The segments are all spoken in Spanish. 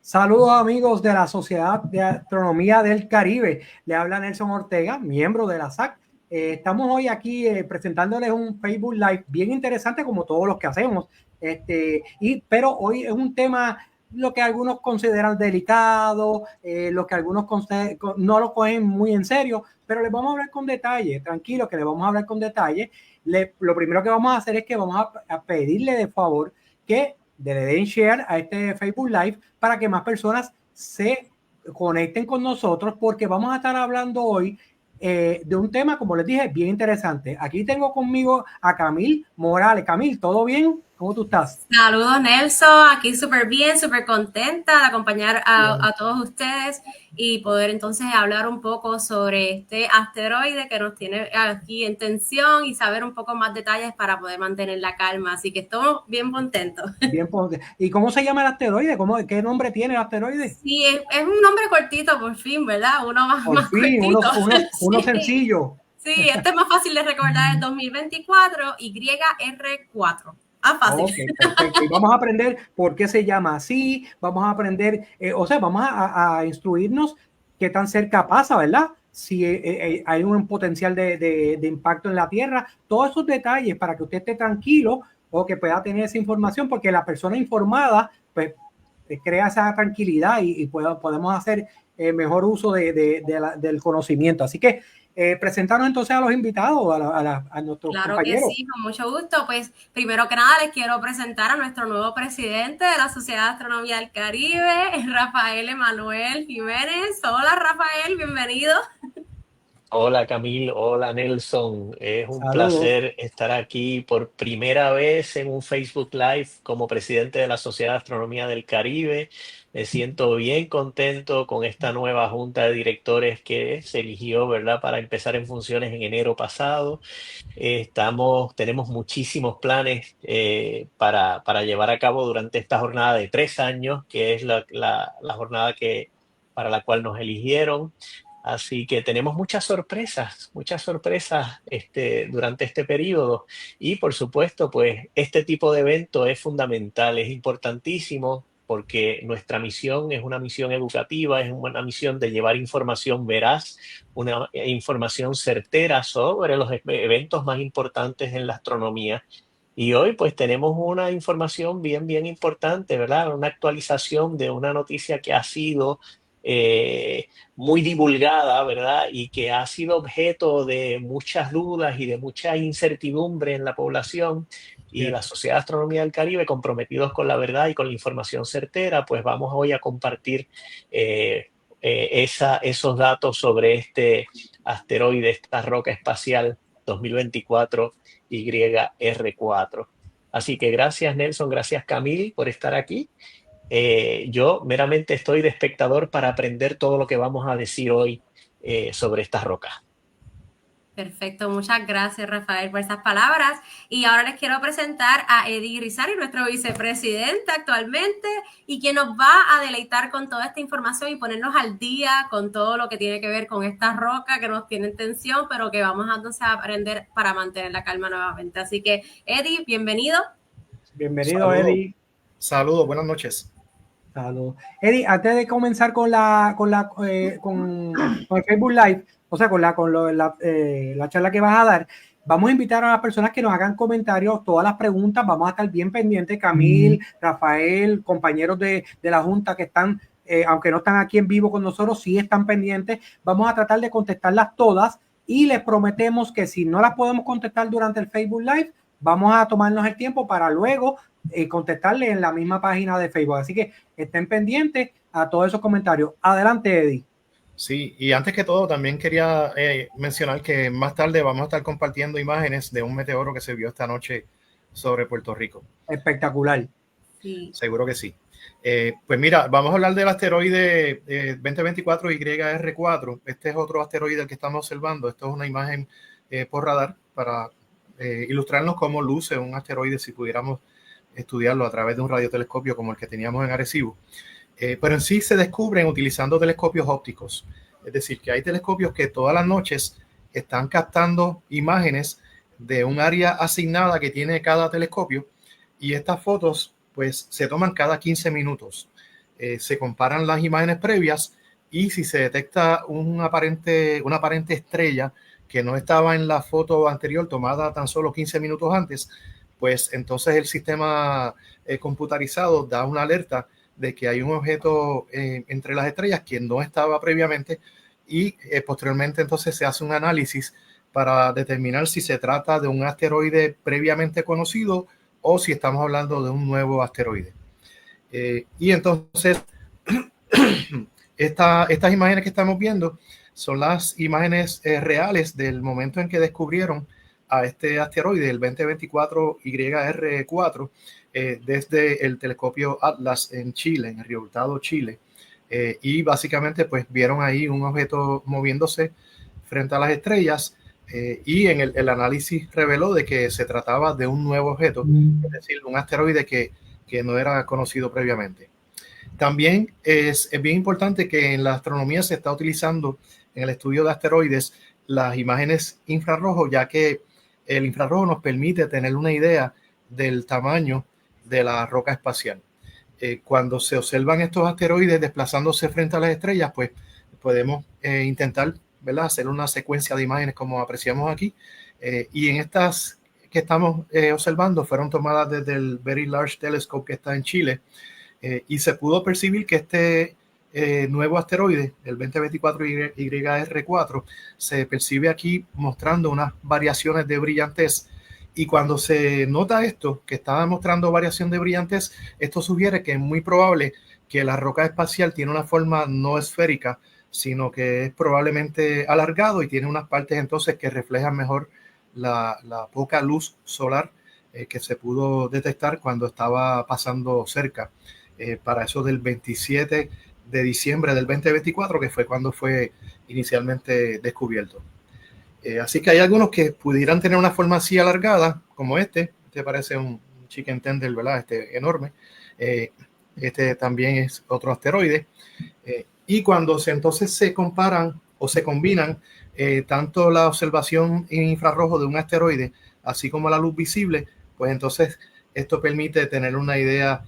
Saludos amigos de la Sociedad de Astronomía del Caribe. Le habla Nelson Ortega, miembro de la SAC. Estamos hoy aquí presentándoles un Facebook Live bien interesante como todos los que hacemos. Pero hoy es un tema lo que algunos consideran delicado, lo que algunos no lo cogen muy en serio, pero les vamos a hablar con detalle. Tranquilo que les vamos a hablar con detalle. Lo primero que vamos a hacer es que vamos a pedirle de favor que le den share a este Facebook Live para que más personas se conecten con nosotros, porque vamos a estar hablando hoy de un tema, como les dije, bien interesante. Aquí tengo conmigo a Camil Morales. Camil, ¿todo bien? ¿Cómo tú estás? Saludos, Nelson. Aquí súper bien, súper contenta de acompañar a todos ustedes y poder entonces hablar un poco sobre este asteroide que nos tiene aquí en tensión y saber un poco más detalles para poder mantener la calma. Así que estamos bien contentos. Bien, ¿y cómo se llama el asteroide? ¿Qué nombre tiene el asteroide? Sí, es un nombre cortito por fin, ¿verdad? Uno Por más fin, cortito. uno Sí, sencillo. sí, este es más fácil de recordar, el 2024 YR4. Ah, fácil. Ok, perfecto. Y vamos a aprender por qué se llama así, vamos a aprender, vamos a instruirnos qué tan cerca pasa, ¿verdad? Si hay un potencial de impacto en la Tierra, todos esos detalles para que usted esté tranquilo o que pueda tener esa información, porque la persona informada, pues, crea esa tranquilidad y podemos hacer mejor uso del conocimiento. Así que presentarnos entonces a los invitados, a nuestros Claro que compañeros. sí, con mucho gusto. Pues primero que nada les quiero presentar a nuestro nuevo presidente de la Sociedad de Astronomía del Caribe, Rafael Emanuel Jiménez. Hola Rafael, bienvenido. Hola Camil, hola Nelson. Es un Saludos. placer estar aquí por primera vez en un Facebook Live como presidente de la Sociedad de Astronomía del Caribe. Me siento bien contento con esta nueva junta de directores que se eligió, ¿verdad?, para empezar en funciones en enero pasado. Tenemos muchísimos planes para llevar a cabo durante esta jornada de 3 años, que es la jornada para la cual nos eligieron. Así que tenemos muchas sorpresas durante este periodo. Y por supuesto, pues este tipo de evento es fundamental, es importantísimo porque nuestra misión es una misión educativa, es una misión de llevar información veraz, una información certera sobre los eventos más importantes en la astronomía. Y hoy pues tenemos una información bien importante, ¿verdad? Una actualización de una noticia que ha sido muy divulgada, ¿verdad? Y que ha sido objeto de muchas dudas y de mucha incertidumbre en la población. Y la Sociedad de Astronomía del Caribe, comprometidos con la verdad y con la información certera, pues vamos hoy a compartir esos datos sobre este asteroide, esta roca espacial 2024 YR4. Así que gracias Nelson, gracias Camil por estar aquí. Yo meramente estoy de espectador para aprender todo lo que vamos a decir hoy sobre estas rocas. Perfecto, muchas gracias Rafael por esas palabras. Y ahora les quiero presentar a Eddie Rizari, nuestro vicepresidente actualmente, y quien nos va a deleitar con toda esta información y ponernos al día con todo lo que tiene que ver con esta roca que nos tiene en tensión, pero que vamos a, entonces, a aprender para mantener la calma nuevamente. Así que, Eddie, bienvenido. Bienvenido, Saludos, Eddie. saludos, buenas noches. Saludos. Eddie, antes de comenzar con el Facebook Live, o sea, la charla que vas a dar, vamos a invitar a las personas que nos hagan comentarios, todas las preguntas, vamos a estar bien pendientes, Camil, Rafael, compañeros de la Junta que están, aunque no están aquí en vivo con nosotros, sí están pendientes, vamos a tratar de contestarlas todas y les prometemos que si no las podemos contestar durante el Facebook Live, vamos a tomarnos el tiempo para luego contestarle en la misma página de Facebook. Así que estén pendientes a todos esos comentarios. Adelante, Eddie. Sí, y antes que todo también quería mencionar que más tarde vamos a estar compartiendo imágenes de un meteoro que se vio esta noche sobre Puerto Rico. Espectacular. Sí. Seguro que sí. Pues mira, vamos a hablar del asteroide 2024 YR4. Este es otro asteroide el que estamos observando. Esto es una imagen por radar para ilustrarnos cómo luce un asteroide si pudiéramos estudiarlo a través de un radiotelescopio como el que teníamos en Arecibo. Pero en sí se descubren utilizando telescopios ópticos. Es decir, que hay telescopios que todas las noches están captando imágenes de un área asignada que tiene cada telescopio y estas fotos pues se toman cada 15 minutos. se comparan las imágenes previas y si se detecta una aparente estrella que no estaba en la foto anterior tomada tan solo 15 minutos antes, pues entonces el sistema computarizado da una alerta de que hay un objeto entre las estrellas que no estaba previamente y posteriormente entonces se hace un análisis para determinar si se trata de un asteroide previamente conocido o si estamos hablando de un nuevo asteroide. Y entonces estas imágenes que estamos viendo son las imágenes reales del momento en que descubrieron a este asteroide, el 2024 YR4, desde el telescopio Atlas en Chile, en Río Hurtado, Chile. Y básicamente pues vieron ahí un objeto moviéndose frente a las estrellas y en el análisis reveló de que se trataba de un nuevo objeto, es decir, un asteroide que no era conocido previamente. También es bien importante que en la astronomía se está utilizando en el estudio de asteroides las imágenes infrarrojo, ya que el infrarrojo nos permite tener una idea del tamaño de la roca espacial. Cuando se observan estos asteroides desplazándose frente a las estrellas, pues podemos intentar, ¿verdad?, hacer una secuencia de imágenes como apreciamos aquí. Y en estas que estamos observando fueron tomadas desde el Very Large Telescope que está en Chile. Y se pudo percibir que este nuevo asteroide, el 2024 YR4, se percibe aquí mostrando unas variaciones de brillantez. Y cuando se nota esto, que está mostrando variación de brillantez, esto sugiere que es muy probable que la roca espacial tiene una forma no esférica, sino que es probablemente alargado y tiene unas partes entonces que reflejan mejor la poca luz solar que se pudo detectar cuando estaba pasando cerca. Para eso del 27 de diciembre del 2024, que fue cuando fue inicialmente descubierto. Así que hay algunos que pudieran tener una forma así alargada, como este parece un chicken tender, ¿verdad? Enorme. Este también es otro asteroide. Y cuando entonces se comparan o se combinan tanto la observación en infrarrojo de un asteroide, así como la luz visible, pues entonces esto permite tener una idea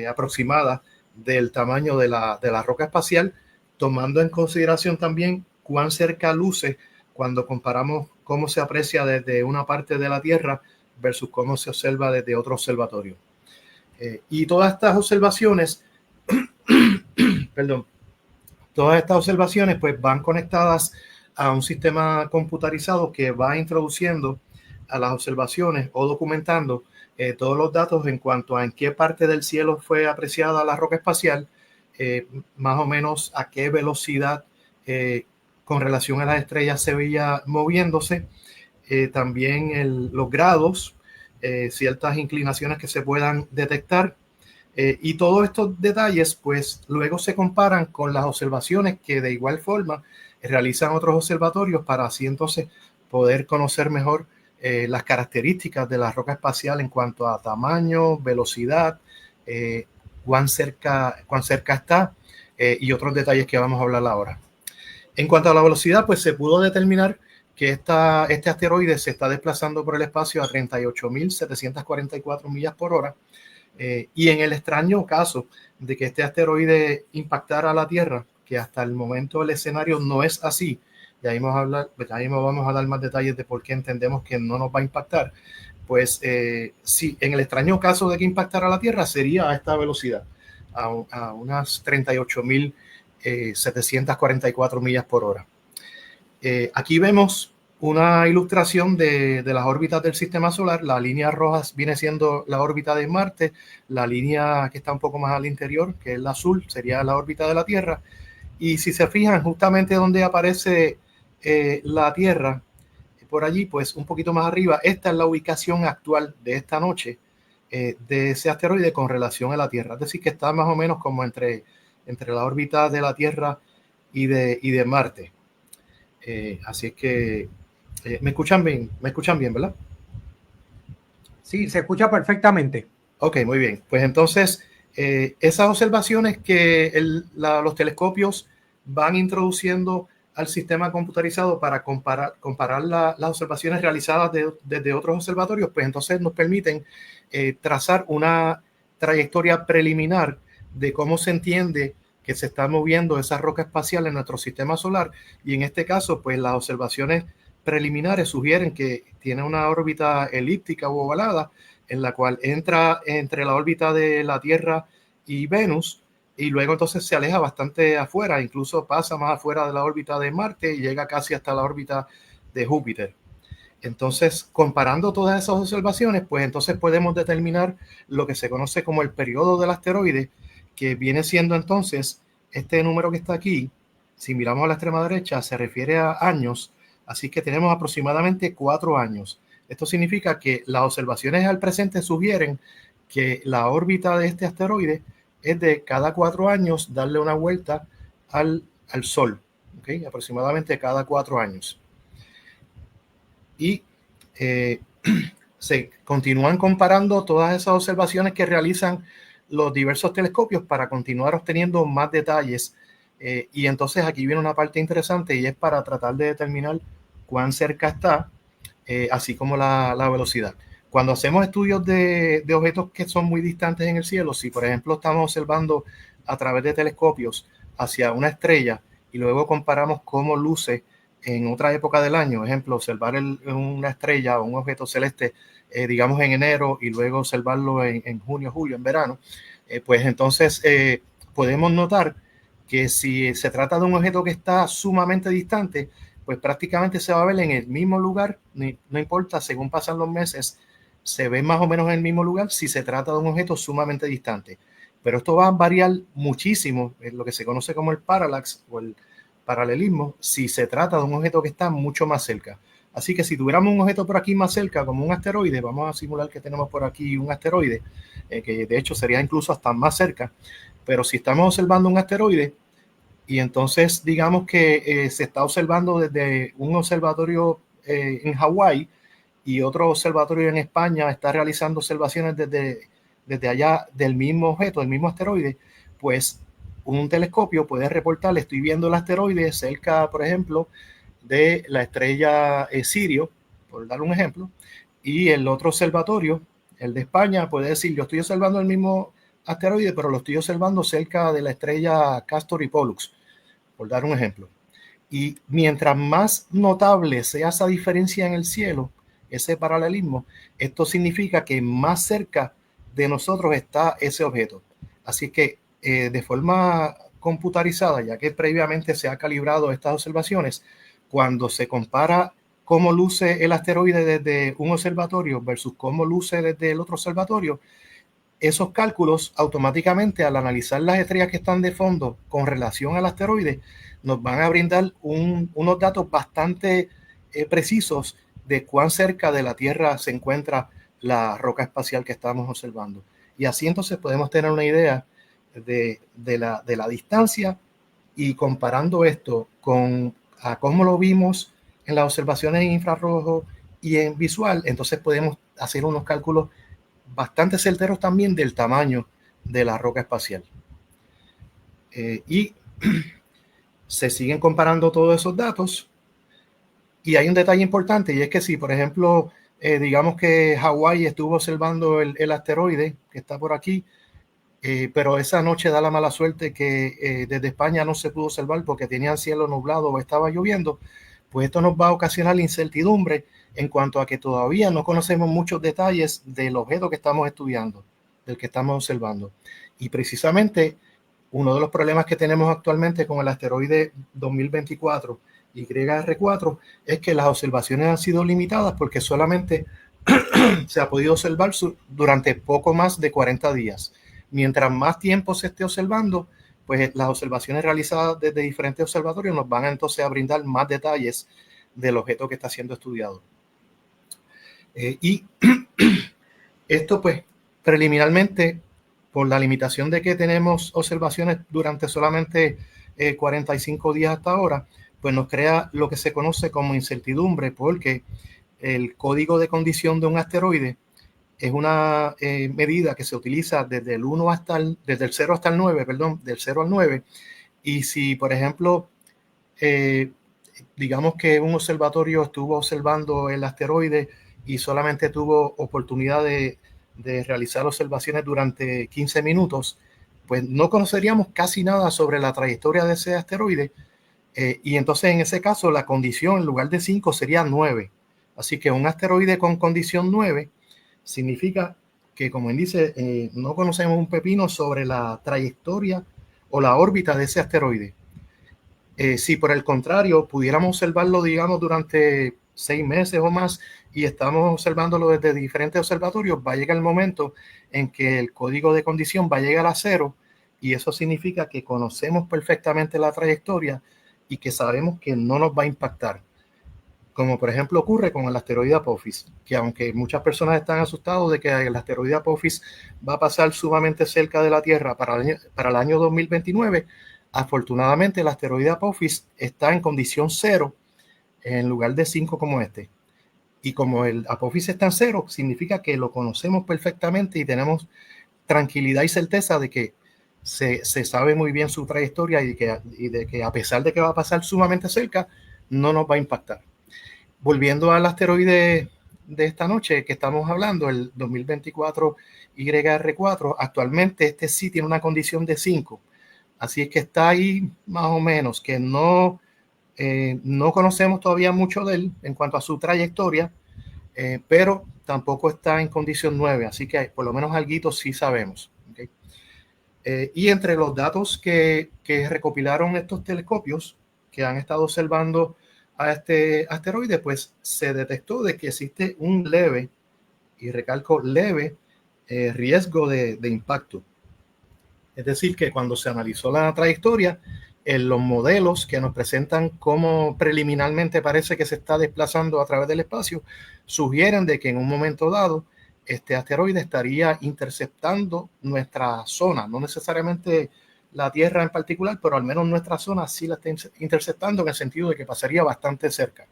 aproximada del tamaño de la roca espacial, tomando en consideración también cuán cerca luce cuando comparamos cómo se aprecia desde una parte de la Tierra versus cómo se observa desde otro observatorio. Y todas estas observaciones, todas estas observaciones pues van conectadas a un sistema computarizado que va introduciendo a las observaciones o documentando todos los datos en cuanto a en qué parte del cielo fue apreciada la roca espacial, más o menos a qué velocidad con relación a las estrellas se veía moviéndose, también los grados, ciertas inclinaciones que se puedan detectar, y todos estos detalles pues luego se comparan con las observaciones que de igual forma realizan otros observatorios para así entonces poder conocer mejor las características de la roca espacial en cuanto a tamaño, velocidad, cuán cerca está y otros detalles que vamos a hablar ahora. En cuanto a la velocidad, pues se pudo determinar que este asteroide se está desplazando por el espacio a 38.744 millas por hora. Y en el extraño caso de que este asteroide impactara a la Tierra, que hasta el momento el escenario no es así, ya mismo vamos a dar más detalles de por qué entendemos que no nos va a impactar, pues sí, en el extraño caso de que impactara a la Tierra sería a esta velocidad, a unas 38.744 millas por hora. Aquí vemos una ilustración de las órbitas del sistema solar. La línea roja viene siendo la órbita de Marte, la línea que está un poco más al interior, que es la azul, sería la órbita de la Tierra. Y si se fijan justamente donde aparece la Tierra, por allí, pues un poquito más arriba, esta es la ubicación actual de esta noche de ese asteroide con relación a la Tierra. Es decir, que está más o menos como entre la órbita de la Tierra y de Marte. Así es que ¿me escuchan bien, verdad? Sí, se escucha perfectamente. Ok, muy bien. Pues entonces, esas observaciones que los telescopios van introduciendo al sistema computarizado para comparar las observaciones realizadas desde otros observatorios, pues entonces nos permiten trazar una trayectoria preliminar de cómo se entiende que se está moviendo esa roca espacial en nuestro sistema solar, y en este caso, pues las observaciones preliminares sugieren que tiene una órbita elíptica o ovalada, en la cual entra entre la órbita de la Tierra y Venus, y luego entonces se aleja bastante afuera, incluso pasa más afuera de la órbita de Marte y llega casi hasta la órbita de Júpiter. Entonces, comparando todas esas observaciones, pues entonces podemos determinar lo que se conoce como el periodo del asteroide, que viene siendo entonces este número que está aquí. Si miramos a la extrema derecha, se refiere a años, así que tenemos aproximadamente 4 años. Esto significa que las observaciones al presente sugieren que la órbita de este asteroide es de cada 4 años darle una vuelta al Sol, ¿okay? Aproximadamente cada 4 años. Y se continúan comparando todas esas observaciones que realizan los diversos telescopios para continuar obteniendo más detalles. Y entonces aquí viene una parte interesante, y es para tratar de determinar cuán cerca está, así como la velocidad. Cuando hacemos estudios de objetos que son muy distantes en el cielo, si por ejemplo estamos observando a través de telescopios hacia una estrella y luego comparamos cómo luce en otra época del año, ejemplo, observar una estrella o un objeto celeste, digamos en enero, y luego observarlo en junio, julio, en verano, pues entonces podemos notar que si se trata de un objeto que está sumamente distante, pues prácticamente se va a ver en el mismo lugar, no importa, según pasan los meses, se ve más o menos en el mismo lugar si se trata de un objeto sumamente distante. Pero esto va a variar muchísimo, en lo que se conoce como el parallax o el paralelismo, si se trata de un objeto que está mucho más cerca. Así que si tuviéramos un objeto por aquí más cerca, como un asteroide, vamos a simular que tenemos por aquí un asteroide, que de hecho sería incluso hasta más cerca, pero si estamos observando un asteroide, y entonces digamos que se está observando desde un observatorio en Hawái, y otro observatorio en España está realizando observaciones desde allá del mismo objeto, del mismo asteroide, pues un telescopio puede reportar, estoy viendo el asteroide cerca, por ejemplo, de la estrella Sirio, por dar un ejemplo, y el otro observatorio, el de España, puede decir, yo estoy observando el mismo asteroide, pero lo estoy observando cerca de la estrella Castor y Pollux, por dar un ejemplo. Y mientras más notable sea esa diferencia en el cielo, ese paralelismo, esto significa que más cerca de nosotros está ese objeto. Así que de forma computarizada, ya que previamente se ha calibrado estas observaciones, cuando se compara cómo luce el asteroide desde un observatorio versus cómo luce desde el otro observatorio, esos cálculos automáticamente, al analizar las estrellas que están de fondo con relación al asteroide, nos van a brindar unos datos bastante precisos de cuán cerca de la Tierra se encuentra la roca espacial que estamos observando. Y así entonces podemos tener una idea de la distancia, y comparando esto con cómo lo vimos en las observaciones en infrarrojo y en visual, entonces podemos hacer unos cálculos bastante certeros también del tamaño de la roca espacial. Y se siguen comparando todos esos datos, y hay un detalle importante, y es que si, por ejemplo, digamos que Hawái estuvo observando el asteroide que está por aquí, pero esa noche da la mala suerte que desde España no se pudo observar porque tenían cielo nublado o estaba lloviendo, pues esto nos va a ocasionar incertidumbre en cuanto a que todavía no conocemos muchos detalles del objeto que estamos estudiando, del que estamos observando. Y precisamente uno de los problemas que tenemos actualmente con el asteroide 2024 YR4 es que las observaciones han sido limitadas porque solamente se ha podido observar durante poco más de 40 días. Mientras más tiempo se esté observando, pues las observaciones realizadas desde diferentes observatorios nos van entonces a brindar más detalles del objeto que está siendo estudiado. Y esto pues preliminarmente, por la limitación de que tenemos observaciones durante solamente 45 días hasta ahora, pues nos crea lo que se conoce como incertidumbre, porque el código de condición de un asteroide es una medida que se utiliza desde el 0 hasta el 9, del 0 al 9. Y si, por ejemplo, digamos que un observatorio estuvo observando el asteroide y solamente tuvo oportunidad de realizar observaciones durante 15 minutos, pues no conoceríamos casi nada sobre la trayectoria de ese asteroide, y entonces en ese caso la condición en lugar de 5 sería 9. Así que un asteroide con condición 9 significa que, como él dice, no conocemos un pepino sobre la trayectoria o la órbita de ese asteroide. Si por el contrario pudiéramos observarlo, digamos, durante 6 meses o más, y estamos observándolo desde diferentes observatorios, va a llegar el momento en que el código de condición va a llegar a 0, y eso significa que conocemos perfectamente la trayectoria y que sabemos que no nos va a impactar. Como por ejemplo ocurre con el asteroide Apophis, que aunque muchas personas están asustados de que el asteroide Apophis va a pasar sumamente cerca de la Tierra para el año 2029, afortunadamente el asteroide Apophis está en condición 0 en lugar de 5 como este. Y como el Apophis está en 0, significa que lo conocemos perfectamente y tenemos tranquilidad y certeza de que se sabe muy bien su trayectoria y de que a pesar de que va a pasar sumamente cerca, no nos va a impactar. Volviendo al asteroide de esta noche que estamos hablando, el 2024 YR4, actualmente este sí tiene una condición de 5. Así es que está ahí más o menos, que no conocemos todavía mucho de él en cuanto a su trayectoria, pero tampoco está en condición 9, así que por lo menos alguito sí sabemos. ¿Okay? Y entre los datos que recopilaron estos telescopios que han estado observando a este asteroide, pues se detectó de que existe un leve, y recalco leve, riesgo de impacto. Es decir, que cuando se analizó la trayectoria, en los modelos que nos presentan cómo preliminarmente parece que se está desplazando a través del espacio, sugieren de que en un momento dado este asteroide estaría interceptando nuestra zona, no necesariamente la Tierra en particular, pero al menos nuestra zona sí la está interceptando en el sentido de que pasaría bastante cerca.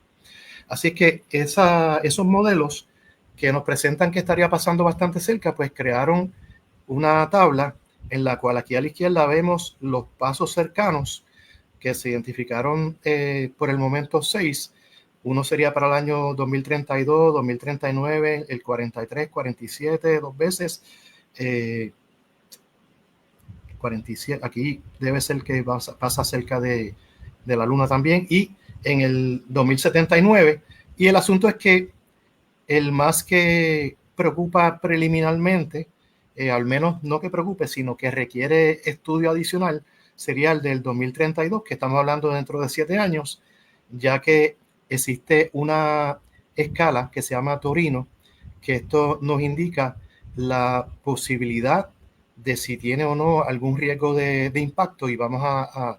Así que esos modelos que nos presentan que estaría pasando bastante cerca, pues crearon una tabla en la cual aquí a la izquierda vemos los pasos cercanos que se identificaron por el momento 6. Uno sería para el año 2032, 2039, el 43, 47, 2 veces. 47, aquí debe ser que pasa cerca de la Luna también, y en el 2079. Y el asunto es que el más que preocupa preliminarmente, al menos no que preocupe, sino que requiere estudio adicional, sería el del 2032, que estamos hablando dentro de 7 años, ya que existe una escala que se llama Torino, que esto nos indica la posibilidad de si tiene o no algún riesgo de impacto, y vamos a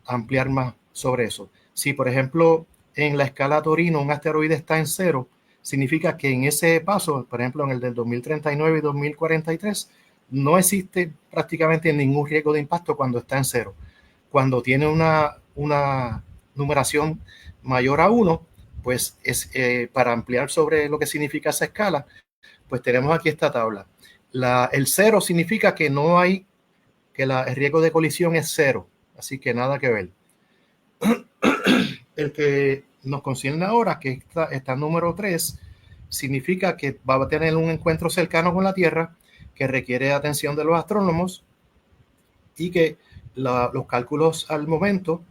ampliar más sobre eso. Si, por ejemplo, en la escala Torino un asteroide está en 0, significa que en ese paso, por ejemplo, en el del 2039 y 2043, no existe prácticamente ningún riesgo de impacto cuando está en 0. Cuando tiene una numeración mayor a 1, pues es para ampliar sobre lo que significa esa escala, pues tenemos aquí esta tabla. El 0 significa que no hay, que el riesgo de colisión es 0, así que nada que ver. El que nos concierne ahora, que está número 3, significa que va a tener un encuentro cercano con la Tierra que requiere atención de los astrónomos, y que los cálculos al momento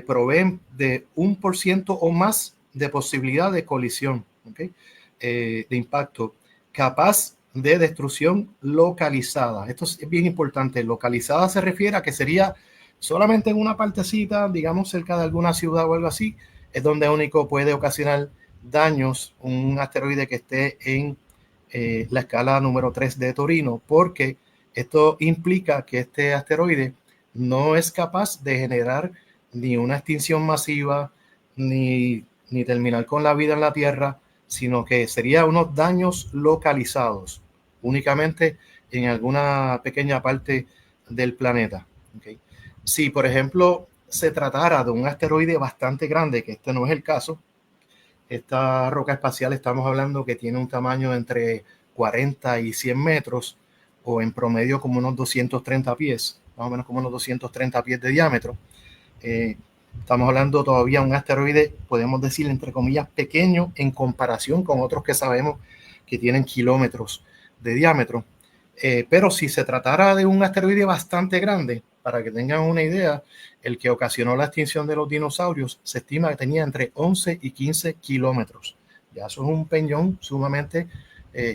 proveen de 1% o más de posibilidad de colisión, ¿okay? De impacto, capaz de destrucción localizada. Esto es bien importante. Localizada se refiere a que sería solamente en una partecita, digamos cerca de alguna ciudad o algo así, es donde único puede ocasionar daños un asteroide que esté en la escala número 3 de Torino, porque esto implica que este asteroide no es capaz de generar ni una extinción masiva, ni terminar con la vida en la Tierra, sino que sería unos daños localizados, únicamente en alguna pequeña parte del planeta. ¿Okay? Si, por ejemplo, se tratara de un asteroide bastante grande, que este no es el caso, esta roca espacial estamos hablando que tiene un tamaño entre 40 y 100 metros, o en promedio como unos 230 pies, más o menos como unos 230 pies de diámetro. Estamos hablando todavía de un asteroide, podemos decir, entre comillas, pequeño en comparación con otros que sabemos que tienen kilómetros de diámetro. Pero si se tratara de un asteroide bastante grande, para que tengan una idea, el que ocasionó la extinción de los dinosaurios se estima que tenía entre 11 y 15 kilómetros. Ya eso es un peñón sumamente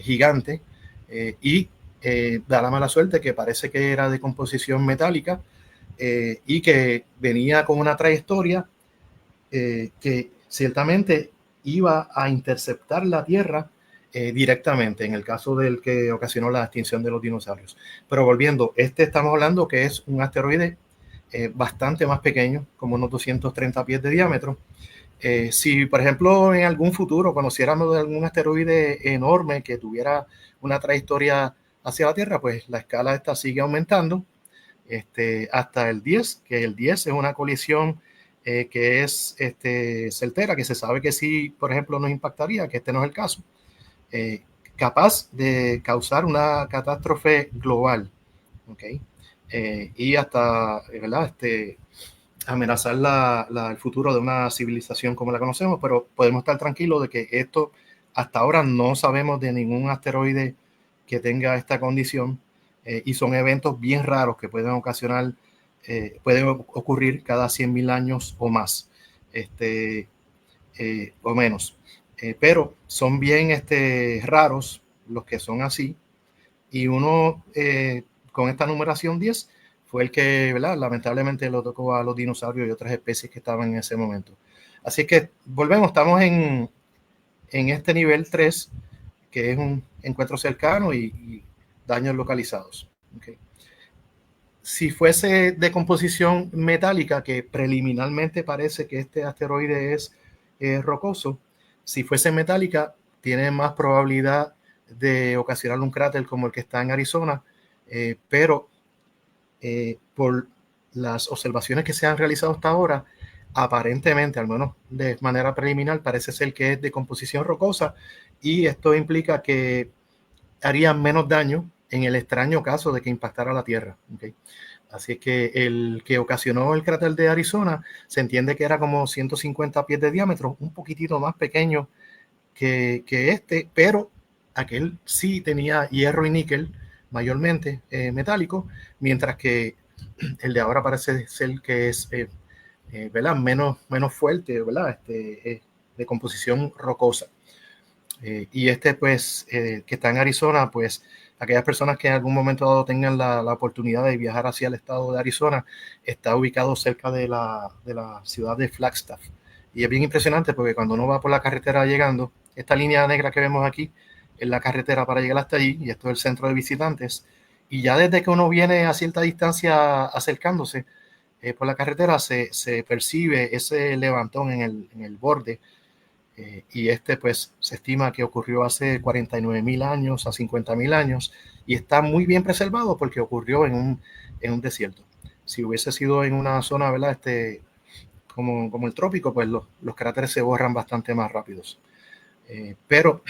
gigante y da la mala suerte que parece que era de composición metálica y que venía con una trayectoria que ciertamente iba a interceptar la Tierra directamente, en el caso del que ocasionó la extinción de los dinosaurios. Pero volviendo, estamos hablando que es un asteroide bastante más pequeño, como unos 230 pies de diámetro. Si, por ejemplo, en algún futuro conociéramos de algún asteroide enorme que tuviera una trayectoria hacia la Tierra, pues la escala esta sigue aumentando hasta el 10, que el 10 es una colisión que es certera, que se sabe que sí, por ejemplo, nos impactaría, que este no es el caso, capaz de causar una catástrofe global, ¿okay? Y hasta, ¿verdad? Amenazar el futuro de una civilización como la conocemos, pero podemos estar tranquilos de que esto, hasta ahora no sabemos de ningún asteroide que tenga esta condición y son eventos bien raros que pueden ocasionar, pueden ocurrir cada 100.000 años o más, o menos. Pero son bien raros los que son así y uno con esta numeración 10 fue el que, ¿verdad? Lamentablemente lo tocó a los dinosaurios y otras especies que estaban en ese momento. Así que volvemos, estamos en este nivel 3, que es un encuentro cercano y daños localizados. Okay. Si fuese de composición metálica, que preliminarmente parece que este asteroide es rocoso, si fuese metálica, tiene más probabilidad de ocasionar un cráter como el que está en Arizona, pero por las observaciones que se han realizado hasta ahora, aparentemente, al menos de manera preliminar, parece ser que es de composición rocosa y esto implica que haría menos daño en el extraño caso de que impactara la Tierra. Okay. Así que el que ocasionó el cráter de Arizona se entiende que era como 150 pies de diámetro, un poquitito más pequeño que pero aquel sí tenía hierro y níquel mayormente metálico, mientras que el de ahora parece ser que es ¿verdad? Menos fuerte, ¿verdad? De composición rocosa. Y pues, que está en Arizona, pues aquellas personas que en algún momento dado tengan la oportunidad de viajar hacia el estado de Arizona, está ubicado cerca de la ciudad de Flagstaff. Y es bien impresionante porque cuando uno va por la carretera llegando, esta línea negra que vemos aquí es la carretera para llegar hasta allí, y esto es el centro de visitantes. Y ya desde que uno viene a cierta distancia acercándose por la carretera, se percibe ese levantón en el borde. Y pues se estima que ocurrió hace 49.000 años a 50.000 años y está muy bien preservado porque ocurrió en un desierto. Si hubiese sido en una zona, ¿verdad? Como el trópico, pues los cráteres se borran bastante más rápidos. Pero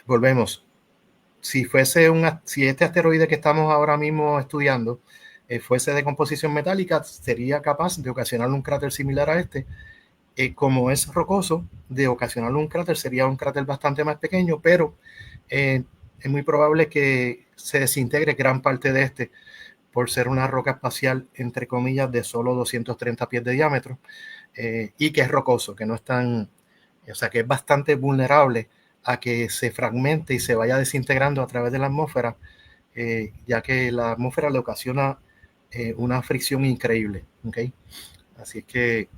volvemos. Si este asteroide que estamos ahora mismo estudiando fuese de composición metálica, sería capaz de ocasionar un cráter similar a este. Como es rocoso, de ocasionar un cráter sería un cráter bastante más pequeño, pero es muy probable que se desintegre gran parte de por ser una roca espacial, entre comillas, de solo 230 pies de diámetro y que es rocoso, que no es o sea, que es bastante vulnerable a que se fragmente y se vaya desintegrando a través de la atmósfera, ya que la atmósfera le ocasiona una fricción increíble. ¿Okay? Así es que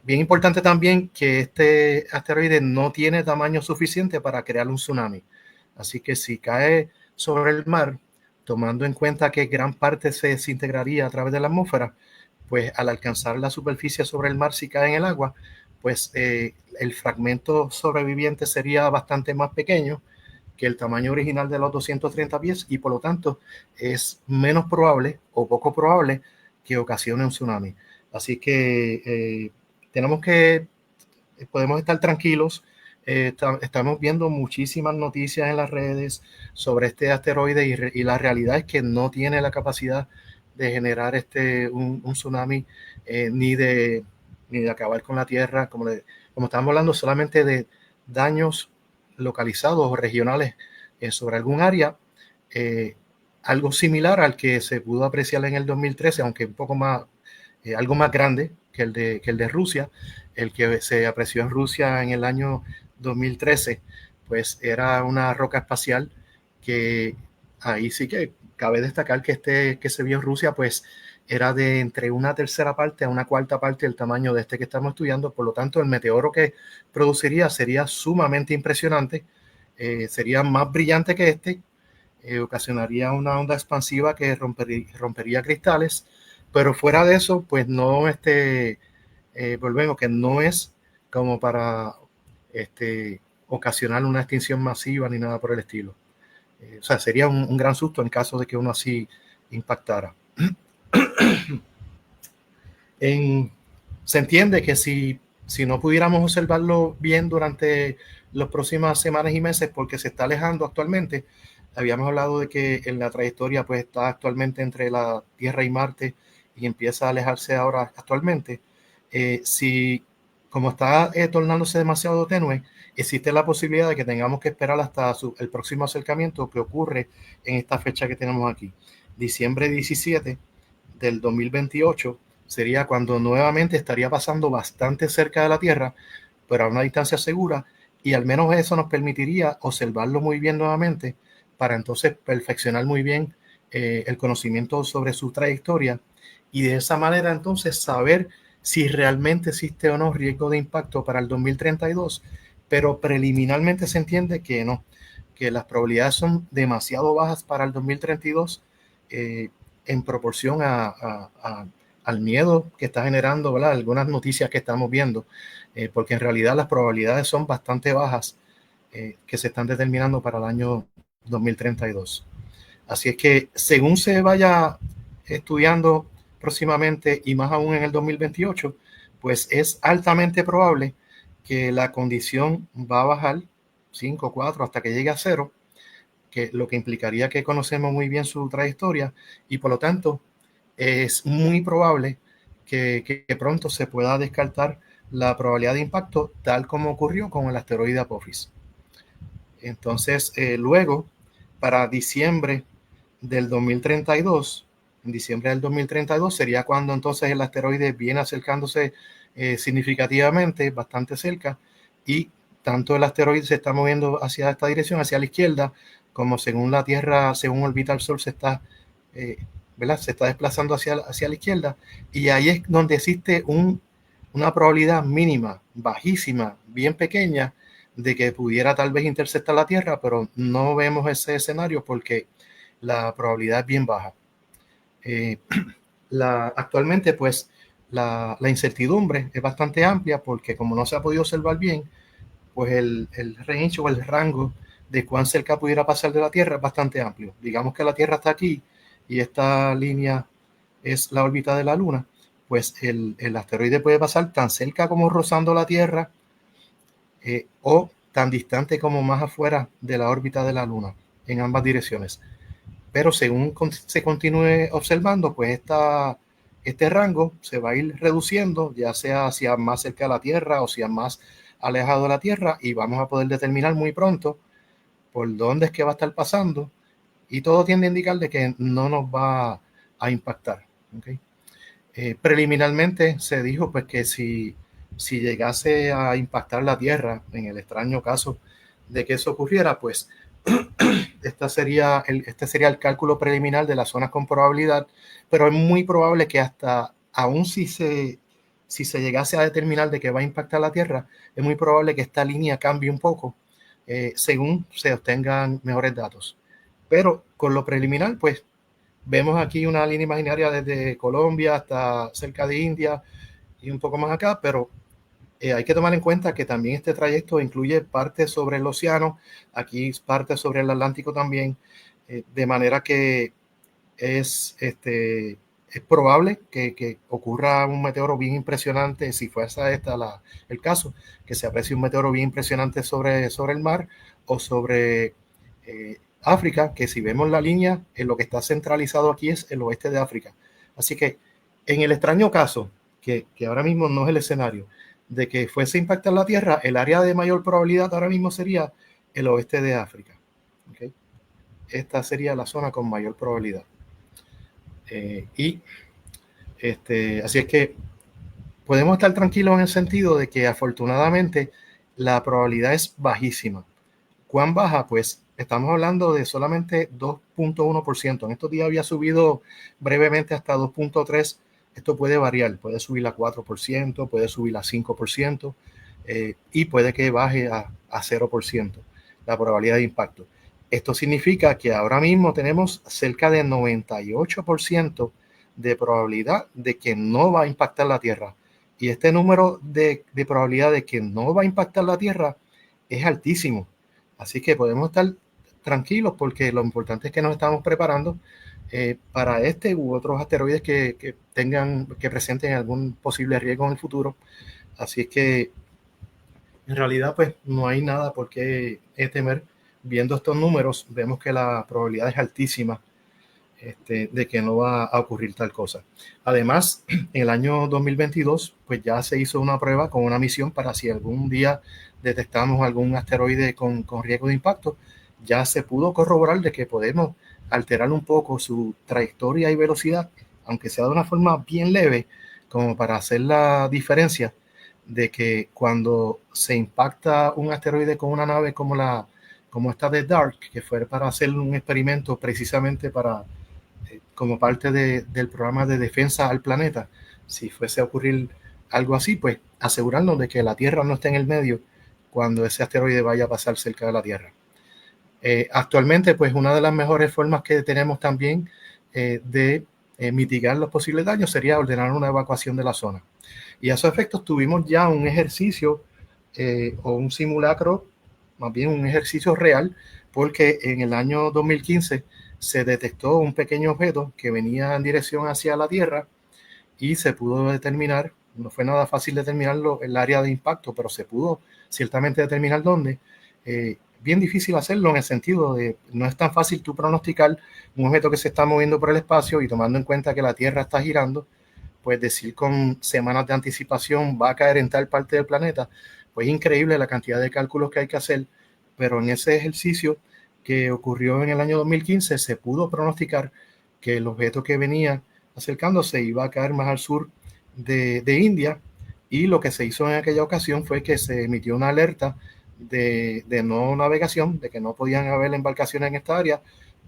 bien importante también que este asteroide no tiene tamaño suficiente para crear un tsunami. Así que si cae sobre el mar, tomando en cuenta que gran parte se desintegraría a través de la atmósfera, pues al alcanzar la superficie sobre el mar, si cae en el agua, pues el fragmento sobreviviente sería bastante más pequeño que el tamaño original de los 230 pies y por lo tanto es menos probable o poco probable que ocasione un tsunami. Así que podemos estar tranquilos. Estamos viendo muchísimas noticias en las redes sobre este asteroide y la realidad es que no tiene la capacidad de generar un tsunami ni de acabar con la Tierra, como estamos hablando solamente de daños localizados o regionales sobre algún área. algo similar al que se pudo apreciar en el 2013, aunque un poco más, algo más grande que el de Rusia. El que se apreció en Rusia en el año 2013, pues era una roca espacial que ahí sí que cabe destacar que que se vio en Rusia, pues era de entre una tercera parte a una cuarta parte del tamaño de este que estamos estudiando. Por lo tanto, el meteoro que produciría sería sumamente impresionante, sería más brillante que este, ocasionaría una onda expansiva que rompería cristales, pero fuera de eso, pues no, volvemos que no es como para ocasionar una extinción masiva ni nada por el estilo. O sea, sería un gran susto en caso de que uno así impactara. Se entiende que si no pudiéramos observarlo bien durante las próximas semanas y meses, porque se está alejando actualmente, habíamos hablado de que en la trayectoria pues está actualmente entre la Tierra y Marte y empieza a alejarse ahora actualmente. Si como está tornándose demasiado tenue, existe la posibilidad de que tengamos que esperar hasta el próximo acercamiento que ocurre en esta fecha que tenemos aquí, diciembre 17 del 2028, sería cuando nuevamente estaría pasando bastante cerca de la Tierra, pero a una distancia segura, y al menos eso nos permitiría observarlo muy bien nuevamente para entonces perfeccionar muy bien el conocimiento sobre su trayectoria, y de esa manera entonces saber si realmente existe o no riesgo de impacto para el 2032, pero preliminarmente se entiende que no, que las probabilidades son demasiado bajas para el 2032 en proporción al miedo que está generando, ¿verdad?, algunas noticias que estamos viendo, porque en realidad las probabilidades son bastante bajas que se están determinando para el año 2032. Así es que según se vaya estudiando próximamente y más aún en el 2028, pues es altamente probable que la condición va a bajar 5, 4 hasta que llegue a 0, que lo que implicaría que conocemos muy bien su trayectoria, y por lo tanto es muy probable que pronto se pueda descartar la probabilidad de impacto, tal como ocurrió con el asteroide Apophis. Entonces, luego, para diciembre del 2032, en diciembre del 2032 sería cuando entonces el asteroide viene acercándose significativamente, bastante cerca, y tanto el asteroide se está moviendo hacia esta dirección, hacia la izquierda, como según la Tierra, según orbita el Sol, se está desplazando hacia la izquierda, y ahí es donde existe una probabilidad mínima, bajísima, bien pequeña, de que pudiera tal vez interceptar la Tierra, pero no vemos ese escenario porque la probabilidad es bien baja. Actualmente, pues, la incertidumbre es bastante amplia porque como no se ha podido observar bien, pues el range o el rango de cuán cerca pudiera pasar de la Tierra es bastante amplio. Digamos que la Tierra está aquí y esta línea es la órbita de la Luna, pues el asteroide puede pasar tan cerca como rozando la Tierra o tan distante como más afuera de la órbita de la Luna, en ambas direcciones. Pero según se continúe observando, pues este rango se va a ir reduciendo, ya sea hacia más cerca de la Tierra o hacia más alejado de la Tierra, y vamos a poder determinar muy pronto por dónde es que va a estar pasando, y todo tiende a indicar de que no nos va a impactar. ¿Okay? Preliminarmente se dijo pues que si llegase a impactar la Tierra, en el extraño caso de que eso ocurriera, pues este sería el cálculo preliminar de las zonas con probabilidad, pero es muy probable que hasta aún si se llegase a determinar de que va a impactar la Tierra, es muy probable que esta línea cambie un poco según se obtengan mejores datos. Pero con lo preliminar, pues vemos aquí una línea imaginaria desde Colombia hasta cerca de India y un poco más acá, pero hay que tomar en cuenta que también este trayecto incluye parte sobre el océano, aquí parte sobre el Atlántico también, de manera que es probable que ocurra un meteoro bien impresionante, si fuese el caso, que se aprecie un meteoro bien impresionante sobre el mar o sobre África, que si vemos la línea, en lo que está centralizado aquí es el oeste de África. Así que en el extraño caso, que ahora mismo no es el escenario, de que fuese a impactar la Tierra, el área de mayor probabilidad ahora mismo sería el oeste de África. ¿Okay? esta sería la zona con mayor probabilidad. Así es que podemos estar tranquilos en el sentido de que afortunadamente la probabilidad es bajísima. ¿Cuán baja? Pues estamos hablando de solamente 2.1%. En estos días había subido brevemente hasta 2.3%. Esto puede variar, puede subir a 4%, puede subir a 5%, y puede que baje a 0% la probabilidad de impacto. Esto significa que ahora mismo tenemos cerca de 98% de probabilidad de que no va a impactar la Tierra. Y este número de probabilidad de que no va a impactar la Tierra es altísimo. Así que podemos estar tranquilos porque lo importante es que nos estamos preparando para este u otros asteroides que presenten algún posible riesgo en el futuro. Así es que en realidad pues no hay nada por qué temer. Viendo estos números vemos que la probabilidad es altísima de que no va a ocurrir tal cosa. Además, en el año 2022 pues ya se hizo una prueba con una misión para si algún día detectamos algún asteroide con riesgo de impacto, ya se pudo corroborar de que podemos alterar un poco su trayectoria y velocidad, aunque sea de una forma bien leve, como para hacer la diferencia de que cuando se impacta un asteroide con una nave como esta de DART, que fue para hacer un experimento precisamente como parte del programa de defensa al planeta, si fuese a ocurrir algo así, pues asegurarnos de que la Tierra no esté en el medio cuando ese asteroide vaya a pasar cerca de la Tierra. Actualmente, pues una de las mejores formas que tenemos también de mitigar los posibles daños sería ordenar una evacuación de la zona. Y a esos efectos tuvimos ya un ejercicio o un simulacro, más bien un ejercicio real, porque en el año 2015 se detectó un pequeño objeto que venía en dirección hacia la Tierra y se pudo determinar, no fue nada fácil determinarlo el área de impacto, pero se pudo ciertamente determinar dónde. Bien difícil hacerlo en el sentido de no es tan fácil tú pronosticar un objeto que se está moviendo por el espacio y tomando en cuenta que la Tierra está girando, pues decir con semanas de anticipación va a caer en tal parte del planeta, pues increíble la cantidad de cálculos que hay que hacer, pero en ese ejercicio que ocurrió en el año 2015 se pudo pronosticar que el objeto que venía acercándose iba a caer más al sur de India, y lo que se hizo en aquella ocasión fue que se emitió una alerta de no navegación, de que no podían haber embarcaciones en esta área,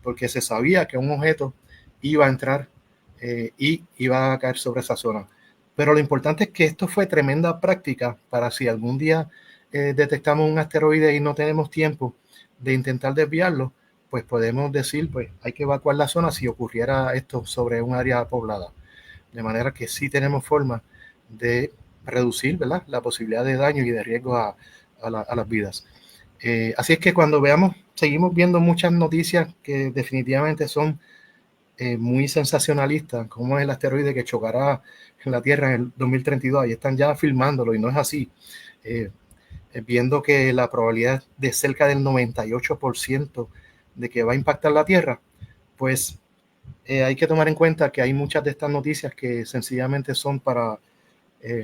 porque se sabía que un objeto iba a entrar y iba a caer sobre esa zona. Pero lo importante es que esto fue tremenda práctica para si algún día detectamos un asteroide y no tenemos tiempo de intentar desviarlo, pues podemos decir, pues hay que evacuar la zona si ocurriera esto sobre un área poblada. De manera que sí tenemos forma de reducir, ¿verdad?, la posibilidad de daño y de riesgo a las vidas. Así es que cuando seguimos viendo muchas noticias que definitivamente son muy sensacionalistas, como es el asteroide que chocará en la Tierra en el 2032, y están ya filmándolo y no es así. Viendo que la probabilidad de cerca del 98% de que va a impactar la Tierra, pues hay que tomar en cuenta que hay muchas de estas noticias que sencillamente son para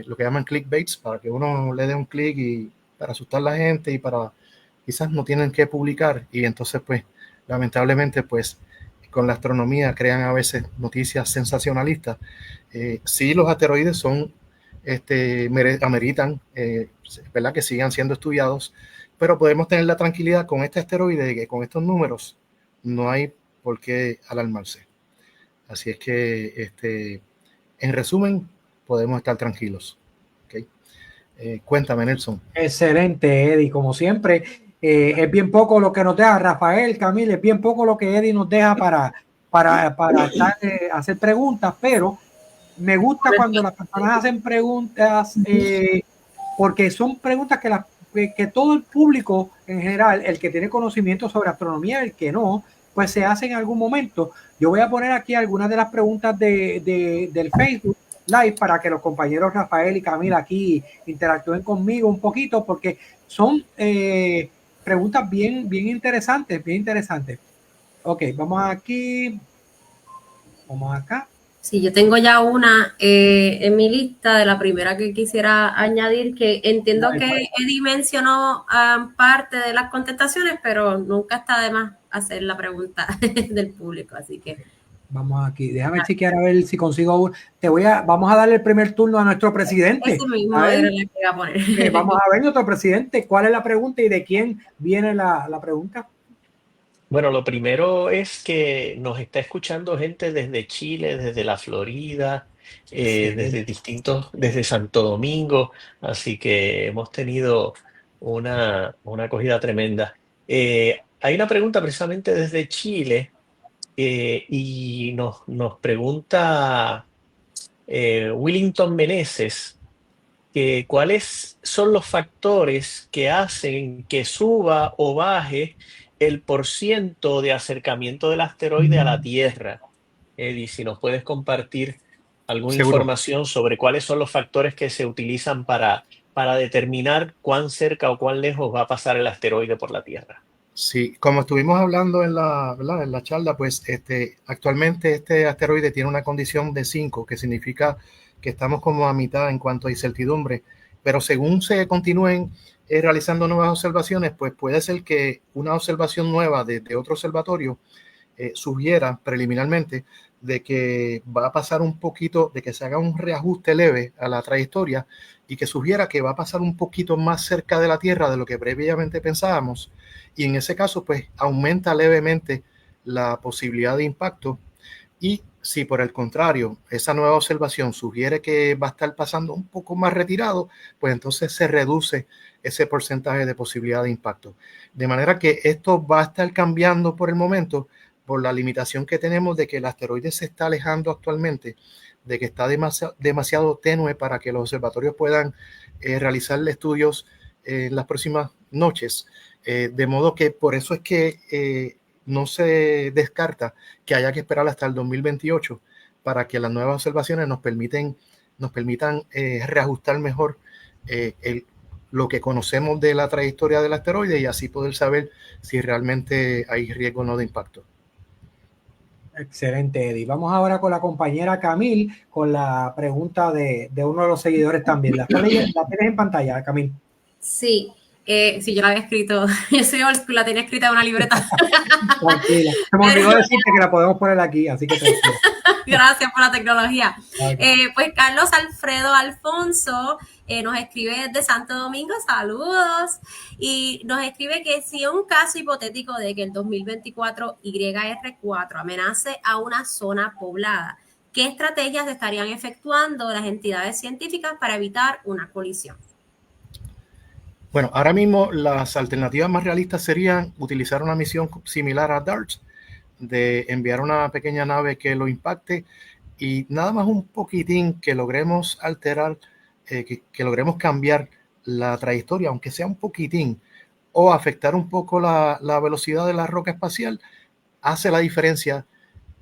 lo que llaman clickbaits, para que uno le dé un clic y para asustar a la gente y para quizás no tienen que publicar, y entonces pues lamentablemente pues con la astronomía crean a veces noticias sensacionalistas. Sí, los asteroides son ameritan, ¿verdad?, que sigan siendo estudiados, pero podemos tener la tranquilidad con este asteroide de que con estos números no hay por qué alarmarse. Así es que, en resumen, podemos estar tranquilos. ¿Okay? Cuéntame, Nelson. Excelente, Eddie, como siempre. Es bien poco lo que nos deja Rafael, Camilo, es bien poco lo que Eddie nos deja para hacer preguntas, pero me gusta cuando las personas hacen preguntas porque son preguntas que todo el público en general, el que tiene conocimiento sobre astronomía, el que no, pues se hace en algún momento. Yo voy a poner aquí algunas de las preguntas del Facebook Live para que los compañeros Rafael y Camila aquí interactúen conmigo un poquito, porque son preguntas bien interesantes, bien interesantes. Ok, vamos aquí. Vamos acá. Sí, yo tengo ya una en mi lista de la primera que quisiera añadir, que entiendo que Eddie mencionó parte de las contestaciones, pero nunca está de más hacer la pregunta del público, así que... Vamos aquí, déjame chequear a ver si consigo uno. Vamos a darle el primer turno a nuestro presidente. Ese mismo era el que iba a poner. Vamos a ver, nuestro presidente, ¿cuál es la pregunta y de quién viene la pregunta? Bueno, lo primero es que nos está escuchando gente desde Chile, desde la Florida, desde Santo Domingo, así que hemos tenido una acogida tremenda. Hay una pregunta precisamente desde Chile y nos pregunta Willington Meneses que cuáles son los factores que hacen que suba o baje el porciento de acercamiento del asteroide a la Tierra. Eddie, si nos puedes compartir alguna Seguro. información sobre cuáles son los factores que se utilizan para determinar cuán cerca o cuán lejos va a pasar el asteroide por la Tierra. Sí, como estuvimos hablando en la charla, pues actualmente este asteroide tiene una condición de 5, que significa que estamos como a mitad en cuanto a incertidumbre, pero según se continúen realizando nuevas observaciones, pues puede ser que una observación nueva de otro observatorio sugiera preliminarmente de que va a pasar un poquito, de que se haga un reajuste leve a la trayectoria y que sugiera que va a pasar un poquito más cerca de la Tierra de lo que previamente pensábamos, y en ese caso pues aumenta levemente la posibilidad de impacto. Y si por el contrario esa nueva observación sugiere que va a estar pasando un poco más retirado, pues entonces se reduce ese porcentaje de posibilidad de impacto. De manera que esto va a estar cambiando por el momento por la limitación que tenemos de que el asteroide se está alejando actualmente, de que está demasiado tenue para que los observatorios puedan realizar estudios en las próximas noches. De modo que por eso es que no se descarta que haya que esperar hasta el 2028 para que las nuevas observaciones nos permitan reajustar mejor lo que conocemos de la trayectoria del asteroide y así poder saber si realmente hay riesgo o no de impacto. Excelente, Eddie. Vamos ahora con la compañera Camil con la pregunta de uno de los seguidores también. ¿La tienes en pantalla, Camil? Sí. Sí, yo la había escrito, yo soy old school, la tenía escrita en una libreta. Tranquila, se me olvidó decirte que la podemos poner aquí, así que tranquila. Gracias por la tecnología. Okay. Pues Carlos Alfredo Alfonso nos escribe desde Santo Domingo, saludos, y nos escribe que si un caso hipotético de que el 2024 YR4 amenace a una zona poblada, ¿qué estrategias estarían efectuando las entidades científicas para evitar una colisión? Bueno, ahora mismo las alternativas más realistas serían utilizar una misión similar a DART, de enviar una pequeña nave que lo impacte y nada más un poquitín que logremos alterar, que logremos cambiar la trayectoria, aunque sea un poquitín, o afectar un poco la velocidad de la roca espacial, hace la diferencia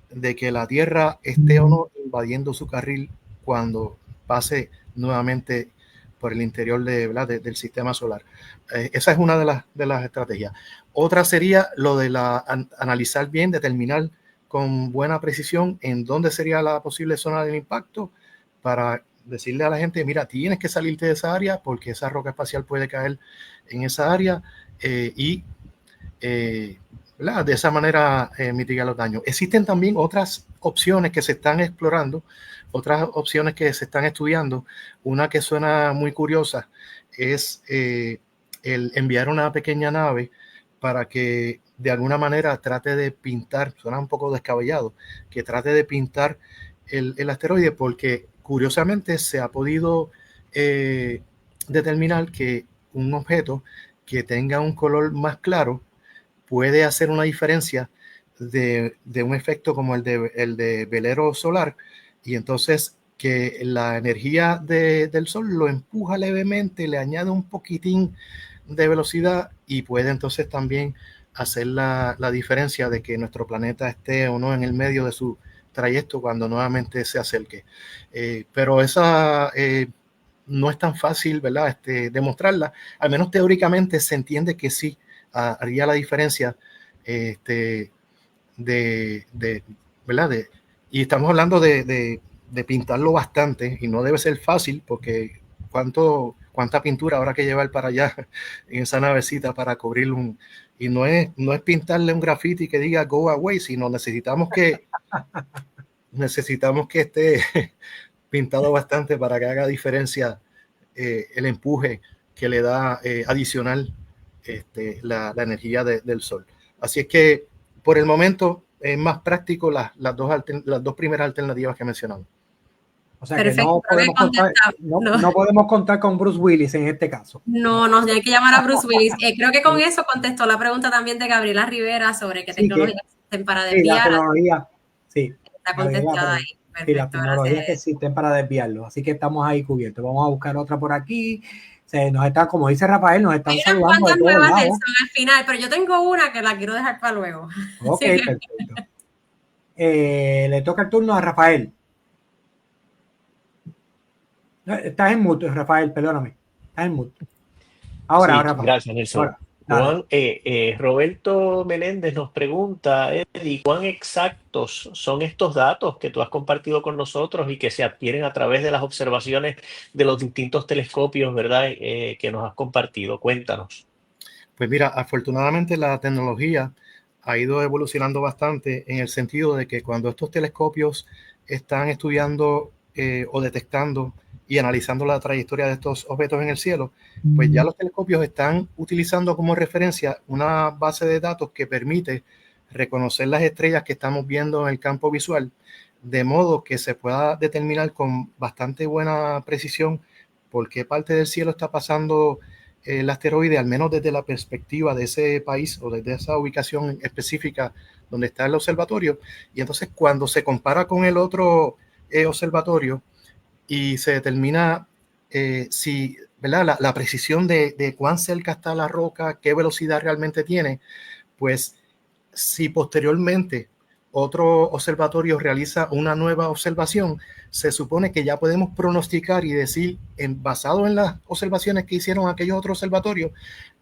de que la Tierra esté o no invadiendo su carril cuando pase nuevamente por el interior del sistema solar. Esa es una de las estrategias. Otra sería lo de analizar bien, determinar con buena precisión en dónde sería la posible zona del impacto para decirle a la gente, mira, tienes que salirte de esa área porque esa roca espacial puede caer en esa área de esa manera mitigar los daños. Existen también otras opciones que se están explorando, otras opciones que se están estudiando. Una que suena muy curiosa es el enviar una pequeña nave para que de alguna manera trate de pintar, suena un poco descabellado, que trate de pintar el asteroide, porque curiosamente se ha podido determinar que un objeto que tenga un color más claro puede hacer una diferencia de un efecto como el de velero solar, y entonces que la energía del sol lo empuja levemente, le añade un poquitín de velocidad y puede entonces también hacer la diferencia de que nuestro planeta esté o no en el medio de su trayecto cuando nuevamente se acerque. Pero esa no es tan fácil, ¿verdad? Demostrarla. Al menos teóricamente se entiende que sí haría la diferencia ¿verdad? Y estamos hablando de pintarlo bastante, y no debe ser fácil porque cuánta pintura habrá que llevar para allá en esa navecita para cubrir y no es pintarle un graffiti que diga go away, sino necesitamos que esté pintado bastante para que haga diferencia el empuje que le da adicional la energía del sol. Así es que por el momento es más práctico las dos primeras alternativas que mencionamos. O sea que no podemos contar con Bruce Willis en este caso. No, hay que llamar a Bruce Willis. Creo que con eso contestó la pregunta también de Gabriela Rivera sobre qué tecnologías existen para desviar. La tecnología, está contestada ahí. Perfecto, y las tecnologías que existen para desviarlo. Así que estamos ahí cubiertos. Vamos a buscar otra por aquí. Nos está, como dice Rafael, nos están saludando de todos lados. Al final, pero yo tengo una que la quiero dejar para luego. Ok, perfecto. Le toca el turno a Rafael. Estás en mute, Rafael, perdóname. Estás en mute. Ahora. Gracias, Nelson. Juan, Roberto Meléndez nos pregunta, Eddie, ¿cuán exactos son estos datos que tú has compartido con nosotros y que se adquieren a través de las observaciones de los distintos telescopios, ¿verdad? Que nos has compartido? Cuéntanos. Pues mira, afortunadamente la tecnología ha ido evolucionando bastante en el sentido de que cuando estos telescopios están estudiando o detectando y analizando la trayectoria de estos objetos en el cielo, pues ya los telescopios están utilizando como referencia una base de datos que permite reconocer las estrellas que estamos viendo en el campo visual, de modo que se pueda determinar con bastante buena precisión por qué parte del cielo está pasando el asteroide, al menos desde la perspectiva de ese país o desde esa ubicación específica donde está el observatorio. Y entonces cuando se compara con el otro observatorio, y se determina si, ¿verdad? La precisión de cuán cerca está la roca, qué velocidad realmente tiene, pues si posteriormente otro observatorio realiza una nueva observación, se supone que ya podemos pronosticar y decir, basado en las observaciones que hicieron aquellos otros observatorios,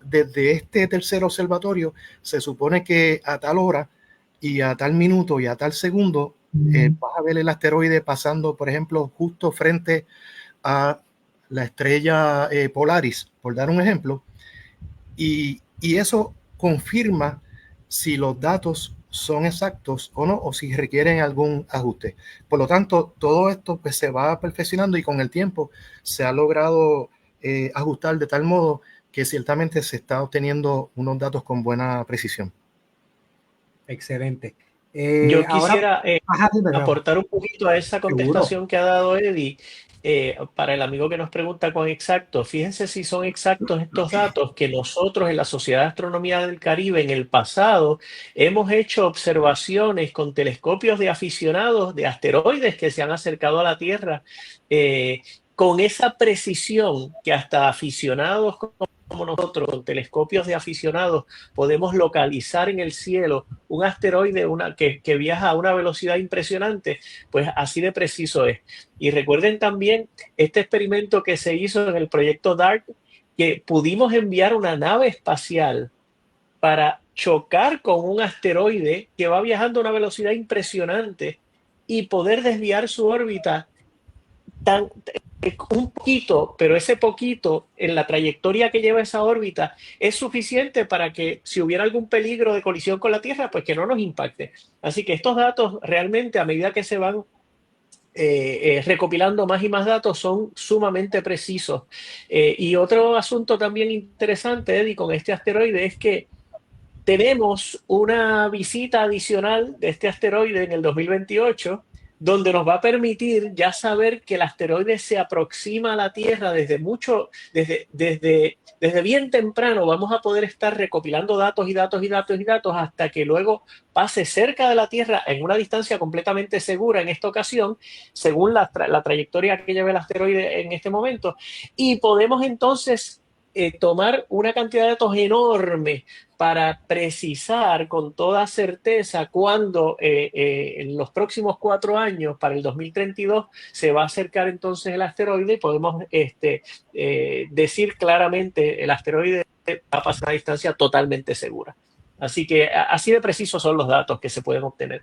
desde este tercer observatorio, se supone que a tal hora y a tal minuto y a tal segundo, vas a ver el asteroide pasando, por ejemplo, justo frente a la estrella Polaris, por dar un ejemplo, y eso confirma si los datos son exactos o no, o si requieren algún ajuste. Por lo tanto, todo esto pues, se va perfeccionando y con el tiempo se ha logrado ajustar de tal modo que ciertamente se está obteniendo unos datos con buena precisión. Excelente. Yo quisiera aportar un poquito a esa contestación que ha dado Eddie. Para el amigo que nos pregunta cuán exacto, fíjense si son exactos estos datos que nosotros en la Sociedad de Astronomía del Caribe en el pasado hemos hecho observaciones con telescopios de aficionados de asteroides que se han acercado a la Tierra con esa precisión que hasta aficionados como nosotros, con telescopios de aficionados, podemos localizar en el cielo un asteroide que viaja a una velocidad impresionante, pues así de preciso es. Y recuerden también este experimento que se hizo en el proyecto DART, que pudimos enviar una nave espacial para chocar con un asteroide que va viajando a una velocidad impresionante y poder desviar su órbita un poquito, pero ese poquito en la trayectoria que lleva esa órbita es suficiente para que si hubiera algún peligro de colisión con la Tierra, pues que no nos impacte. Así que estos datos realmente a medida que se van recopilando más y más datos son sumamente precisos. Y otro asunto también interesante, Eddie, con este asteroide es que tenemos una visita adicional de este asteroide en el 2028 donde nos va a permitir ya saber que el asteroide se aproxima a la Tierra desde bien temprano. Vamos a poder estar recopilando datos y datos y datos y datos hasta que luego pase cerca de la Tierra en una distancia completamente segura en esta ocasión, según la trayectoria que lleva el asteroide en este momento. Y podemos entonces tomar una cantidad de datos enorme para precisar con toda certeza cuándo en los próximos 4 años, para el 2032, se va a acercar entonces el asteroide y podemos decir claramente el asteroide va a pasar a distancia totalmente segura. Así que así de precisos son los datos que se pueden obtener.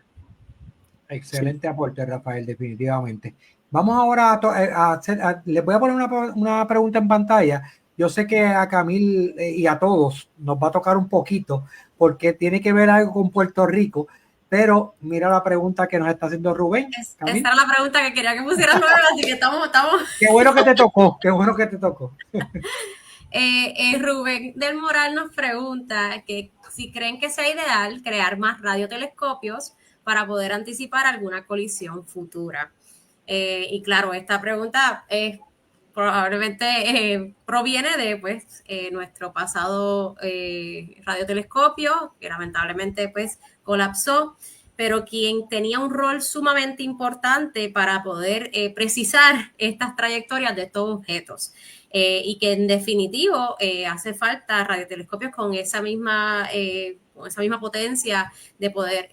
Excelente aporte, Rafael, definitivamente. Vamos ahora les voy a poner una pregunta en pantalla. Yo sé que a Camil y a todos nos va a tocar un poquito porque tiene que ver algo con Puerto Rico, pero mira la pregunta que nos está haciendo Rubén. Esa era la pregunta que quería que pusieran luego, así que estamos. Qué bueno que te tocó, qué bueno que te tocó. Rubén del Moral nos pregunta que si creen que sea ideal crear más radiotelescopios para poder anticipar alguna colisión futura. Y claro, esta pregunta probablemente proviene de pues, nuestro pasado radiotelescopio, que lamentablemente pues colapsó, pero quien tenía un rol sumamente importante para poder precisar estas trayectorias de estos objetos. Y que en definitivo hace falta radiotelescopios con esa misma potencia de poder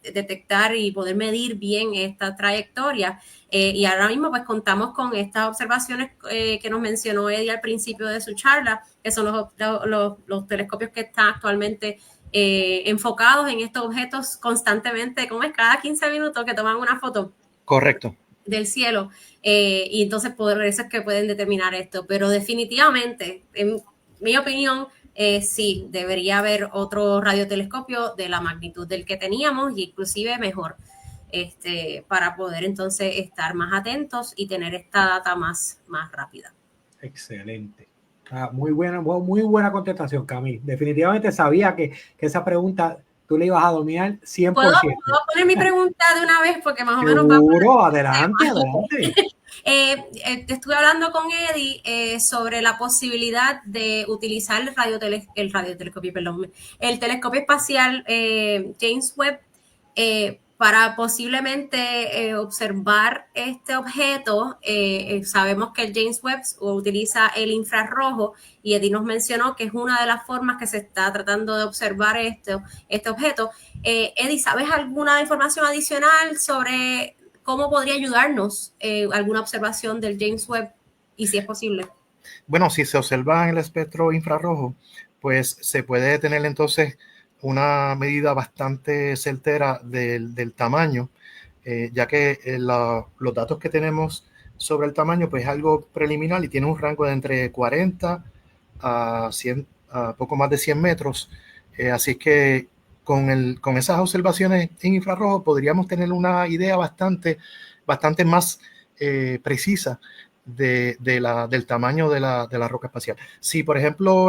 detectar y poder medir bien esta trayectoria. Y ahora mismo pues contamos con estas observaciones que nos mencionó Eddie al principio de su charla, que son los telescopios que están actualmente enfocados en estos objetos constantemente, como es cada 15 minutos que toman una foto. Correcto. Del cielo, y entonces por eso es que pueden determinar esto, pero definitivamente, en mi opinión, sí, debería haber otro radiotelescopio de la magnitud del que teníamos, y inclusive mejor, para poder entonces estar más atentos y tener esta data más rápida. Excelente. Muy buena contestación, Camil. Definitivamente sabía que esa pregunta tú le ibas a dominar 100%. ¿Puedo poner mi pregunta de una vez? Porque más o menos va. Seguro, adelante. Estuve hablando con Eddie sobre la posibilidad de utilizar el telescopio espacial James Webb para posiblemente observar este objeto. Sabemos que el James Webb utiliza el infrarrojo, y Eddie nos mencionó que es una de las formas que se está tratando de observar este objeto. Eddie, ¿sabes alguna información adicional sobre cómo podría ayudarnos alguna observación del James Webb, y si es posible? Bueno, si se observa en el espectro infrarrojo, pues se puede tener entonces una medida bastante certera del tamaño, ya que los datos que tenemos sobre el tamaño pues es algo preliminar y tiene un rango de entre 40 a 100, a poco más de 100 metros. Así que con esas observaciones en infrarrojo podríamos tener una idea bastante más precisa del tamaño de la roca espacial. Si, por ejemplo,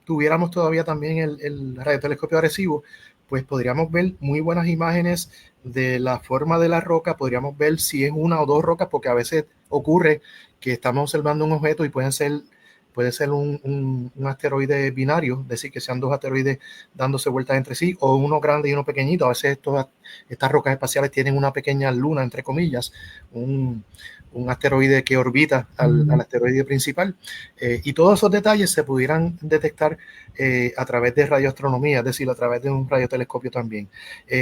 tuviéramos todavía también el radiotelescopio Arecibo, pues podríamos ver muy buenas imágenes de la forma de la roca, podríamos ver si es una o dos rocas, porque a veces ocurre que estamos observando un objeto y puede ser un asteroide binario, es decir, que sean dos asteroides dándose vueltas entre sí, o uno grande y uno pequeñito. A veces estas rocas espaciales tienen una pequeña luna, entre comillas, un asteroide que orbita al asteroide principal, y todos esos detalles se pudieran detectar a través de radioastronomía, es decir, a través de un radiotelescopio también.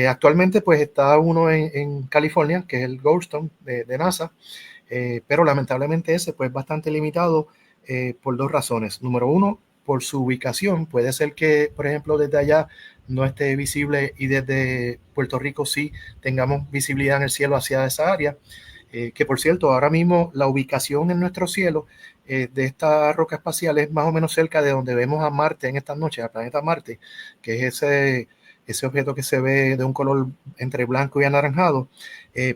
Actualmente pues está uno en California, que es el Goldstone de NASA, pero lamentablemente ese pues es bastante limitado por dos razones. Número uno, por su ubicación. Puede ser que, por ejemplo, desde allá no esté visible y desde Puerto Rico sí tengamos visibilidad en el cielo hacia esa área. Que por cierto, ahora mismo la ubicación en nuestro cielo de esta roca espacial es más o menos cerca de donde vemos a Marte en estas noches, al planeta Marte, que es ese objeto que se ve de un color entre blanco y anaranjado,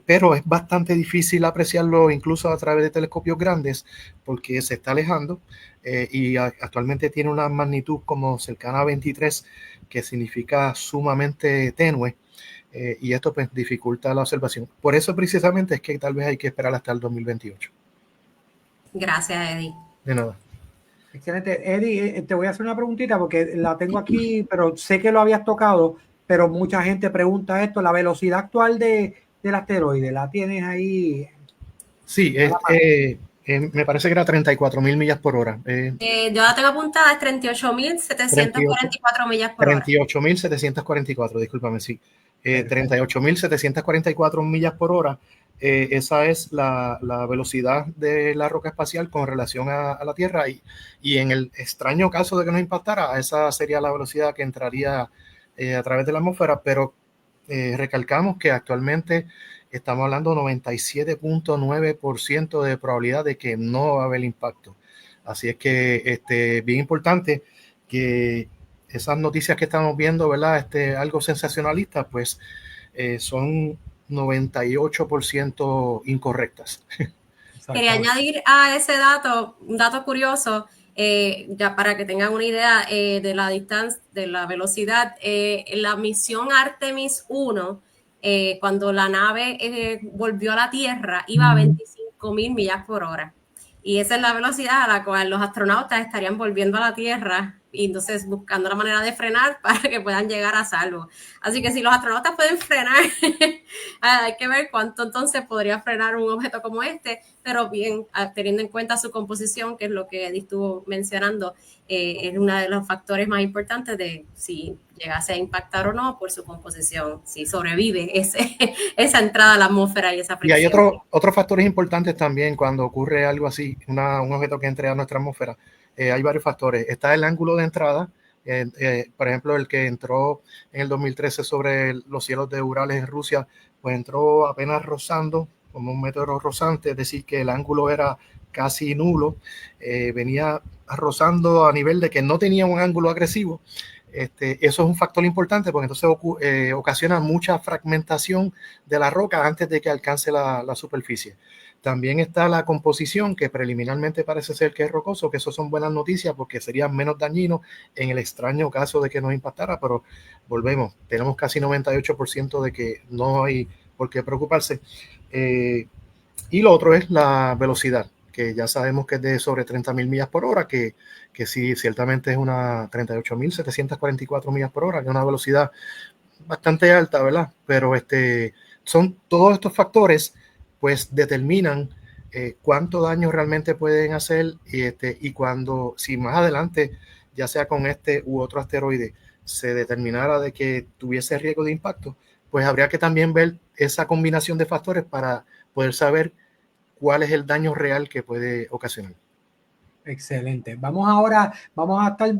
pero es bastante difícil apreciarlo incluso a través de telescopios grandes porque se está alejando, y actualmente tiene una magnitud como cercana a 23, que significa sumamente tenue. Y esto pues dificulta la observación. Por eso precisamente es que tal vez hay que esperar hasta el 2028. Gracias, Eddie. De nada. Excelente. Eddie, te voy a hacer una preguntita porque la tengo aquí, pero sé que lo habías tocado, pero mucha gente pregunta esto. La velocidad actual del asteroide, ¿la tienes ahí? Sí, me parece que era 34,000 millas por hora. Yo la tengo apuntada, es 38.744 millas por hora. 38.744, discúlpame, sí. 38.744 millas por hora. Esa es la velocidad de la roca espacial con relación a la Tierra, y en el extraño caso de que nos impactara, esa sería la velocidad que entraría a través de la atmósfera, pero recalcamos que actualmente estamos hablando 97.9% de probabilidad de que no va a haber impacto. Así es que bien importante que esas noticias que estamos viendo, ¿verdad? Algo sensacionalista, pues son 98% incorrectas. Quería añadir a ese dato, un dato curioso, ya para que tengan una idea de la distancia, de la velocidad. La misión Artemis 1, cuando la nave volvió a la Tierra, iba a 25,000 millas por hora. Y esa es la velocidad a la cual los astronautas estarían volviendo a la Tierra y entonces buscando la manera de frenar para que puedan llegar a salvo. Así que si los astronautas pueden frenar, hay que ver cuánto entonces podría frenar un objeto como este, pero bien, teniendo en cuenta su composición, que es lo que Eddie estuvo mencionando, es uno de los factores más importantes de si llegase a impactar o no por su composición, si sobrevive esa entrada a la atmósfera y esa fricción. Y hay otros factores importantes también cuando ocurre algo así, un objeto que entre a nuestra atmósfera. Hay varios factores. Está el ángulo de entrada, por ejemplo, el que entró en el 2013 sobre los cielos de Urales en Rusia, pues entró apenas rozando, como un meteoro rozante, es decir, que el ángulo era casi nulo, venía rozando a nivel de que no tenía un ángulo agresivo. Eso es un factor importante porque entonces ocasiona mucha fragmentación de la roca antes de que alcance la superficie. También está la composición, que preliminarmente parece ser que es rocoso, que eso son buenas noticias porque sería menos dañino en el extraño caso de que nos impactara, pero volvemos, tenemos casi 98% de que no hay por qué preocuparse. Y lo otro es la velocidad, que ya sabemos que es de sobre 30,000 millas por hora, que sí, ciertamente es una 38,744 millas por hora, que es una velocidad bastante alta, ¿verdad? Pero son todos estos factores, pues determinan cuánto daño realmente pueden hacer y cuando, si más adelante, ya sea con este u otro asteroide, se determinara de que tuviese riesgo de impacto, pues habría que también ver esa combinación de factores para poder saber cuál es el daño real que puede ocasionar. Excelente. Vamos a estar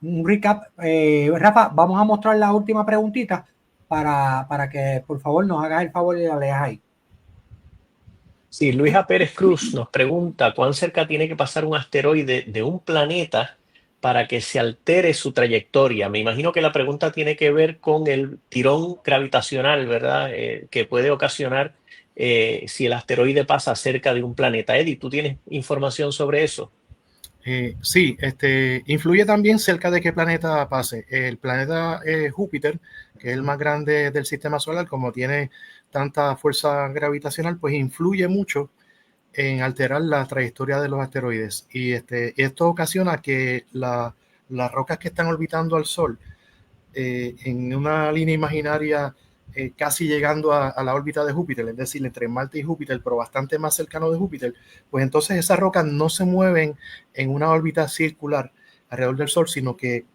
un recap. Rafa, vamos a mostrar la última preguntita para que por favor nos hagas el favor y la leas ahí. Sí, Luisa Pérez Cruz nos pregunta cuán cerca tiene que pasar un asteroide de un planeta para que se altere su trayectoria. Me imagino que la pregunta tiene que ver con el tirón gravitacional, ¿verdad? Que puede ocasionar si el asteroide pasa cerca de un planeta. Eddie, ¿tú tienes información sobre eso? Sí, influye también cerca de qué planeta pase. El planeta Júpiter, que es el más grande del sistema solar, como tiene tanta fuerza gravitacional, pues influye mucho en alterar la trayectoria de los asteroides. Y esto ocasiona que las rocas que están orbitando al Sol en una línea imaginaria casi llegando a la órbita de Júpiter, es decir, entre Marte y Júpiter, pero bastante más cercano de Júpiter, pues entonces esas rocas no se mueven en una órbita circular alrededor del Sol, sino que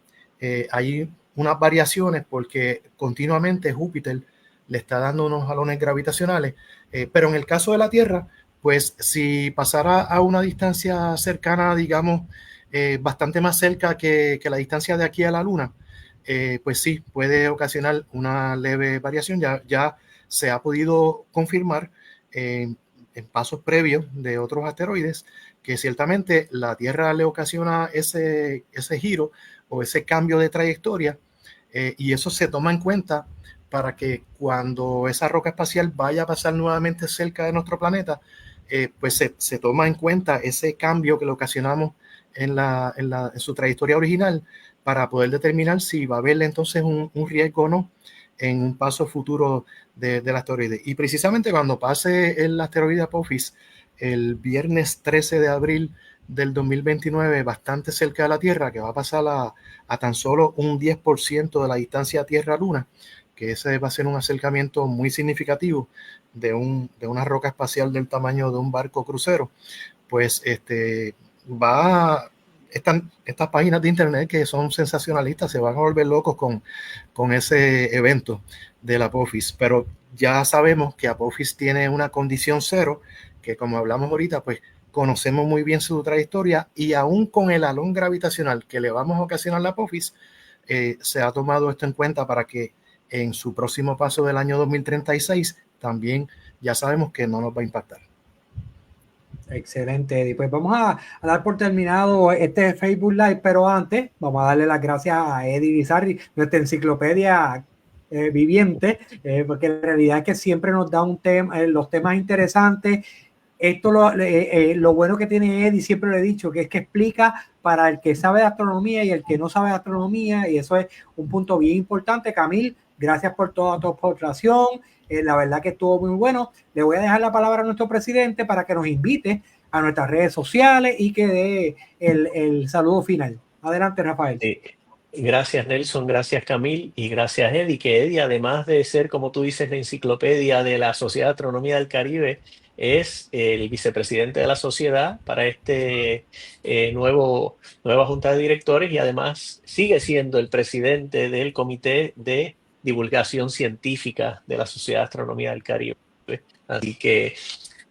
hay unas variaciones porque continuamente Júpiter le está dando unos jalones gravitacionales, pero en el caso de la Tierra, pues si pasara a una distancia cercana, digamos, bastante más cerca que la distancia de aquí a la Luna, pues sí, puede ocasionar una leve variación. Ya se ha podido confirmar en pasos previos de otros asteroides que ciertamente la Tierra le ocasiona ese giro o ese cambio de trayectoria y eso se toma en cuenta para que cuando esa roca espacial vaya a pasar nuevamente cerca de nuestro planeta, pues se toma en cuenta ese cambio que le ocasionamos en su trayectoria original para poder determinar si va a haber entonces un riesgo o no en un paso futuro del asteroide. Y precisamente cuando pase el asteroide Apophis, el viernes 13 de abril del 2029, bastante cerca de la Tierra, que va a pasar a tan solo un 10% de la distancia Tierra-Luna, que ese va a ser un acercamiento muy significativo de una roca espacial del tamaño de un barco crucero, pues estas páginas de internet que son sensacionalistas se van a volver locos con ese evento del Apophis, pero ya sabemos que Apophis tiene una condición cero, que como hablamos ahorita, pues conocemos muy bien su trayectoria y aún con el halón gravitacional que le vamos a ocasionar la Apophis, se ha tomado esto en cuenta para que en su próximo paso del año 2036, también ya sabemos que no nos va a impactar. Excelente, Eddie. Pues vamos a dar por terminado este Facebook Live, pero antes vamos a darle las gracias a Eddie Irizarry, nuestra enciclopedia viviente, porque la realidad es que siempre nos da un tema, los temas interesantes. Esto lo bueno que tiene Eddie, siempre lo he dicho, que es que explica para el que sabe de astronomía y el que no sabe de astronomía, y eso es un punto bien importante. Camil, gracias por toda tu aportación. La verdad que estuvo muy bueno. Le voy a dejar la palabra a nuestro presidente para que nos invite a nuestras redes sociales y que dé el saludo final. Adelante, Rafael. Gracias, Nelson, gracias, Camil, y gracias, Eddie, que Eddie, además de ser, como tú dices, la enciclopedia de la Sociedad de Astronomía del Caribe, es el vicepresidente de la sociedad para nueva junta de directores, y además sigue siendo el presidente del Comité de Divulgación Científica de la Sociedad de Astronomía del Caribe. Así que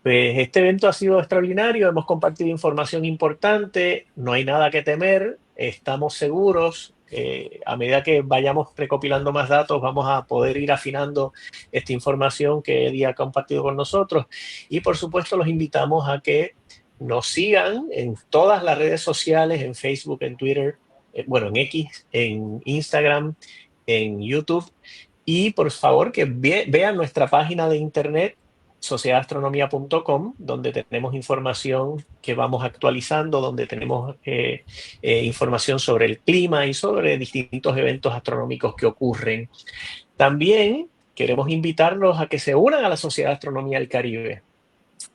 pues, este evento ha sido extraordinario, hemos compartido información importante, no hay nada que temer, estamos seguros. A medida que vayamos recopilando más datos, vamos a poder ir afinando esta información que Eddie ha compartido con nosotros. Y por supuesto los invitamos a que nos sigan en todas las redes sociales, en Facebook, en Twitter, bueno, en X, en Instagram, en YouTube. Y por favor que vean nuestra página de internet, sociedadastronomía.com, donde tenemos información que vamos actualizando, donde tenemos información sobre el clima y sobre distintos eventos astronómicos que ocurren. También queremos invitarlos a que se unan a la Sociedad de Astronomía del Caribe.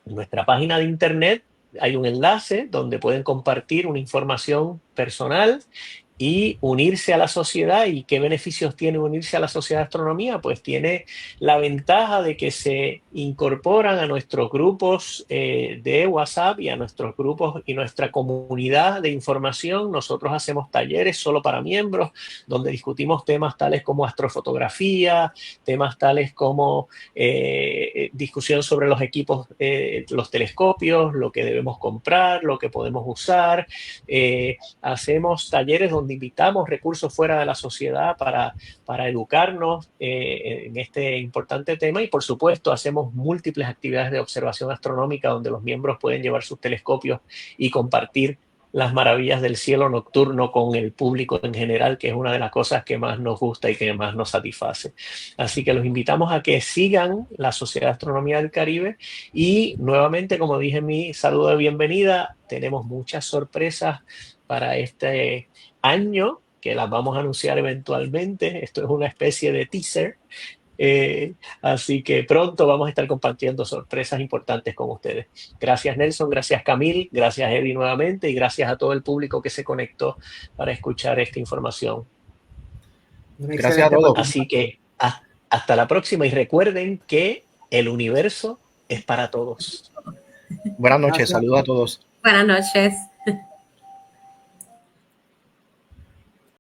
En nuestra página de internet hay un enlace donde pueden compartir una información personal y unirse a la sociedad. ¿Y qué beneficios tiene unirse a la Sociedad de Astronomía? Pues tiene la ventaja de que se incorporan a nuestros grupos de WhatsApp y a nuestros grupos y nuestra comunidad de información. Nosotros hacemos talleres solo para miembros, donde discutimos temas tales como astrofotografía, temas tales como discusión sobre los equipos, los telescopios, lo que debemos comprar, lo que podemos usar. Hacemos talleres donde invitamos recursos fuera de la sociedad para educarnos en este importante tema, y por supuesto hacemos múltiples actividades de observación astronómica donde los miembros pueden llevar sus telescopios y compartir las maravillas del cielo nocturno con el público en general, que es una de las cosas que más nos gusta y que más nos satisface. Así que los invitamos a que sigan la Sociedad de Astronomía del Caribe, y nuevamente, como dije en mi saludo de bienvenida, tenemos muchas sorpresas para este año que las vamos a anunciar eventualmente. Esto es una especie de teaser. Así que pronto vamos a estar compartiendo sorpresas importantes con ustedes. Gracias, Nelson, gracias, Camil, gracias, Eddie, nuevamente, y gracias a todo el público que se conectó para escuchar esta información. Gracias a todos. Así que hasta la próxima, y recuerden que el universo es para todos. Buenas noches, saludos a todos. Buenas noches.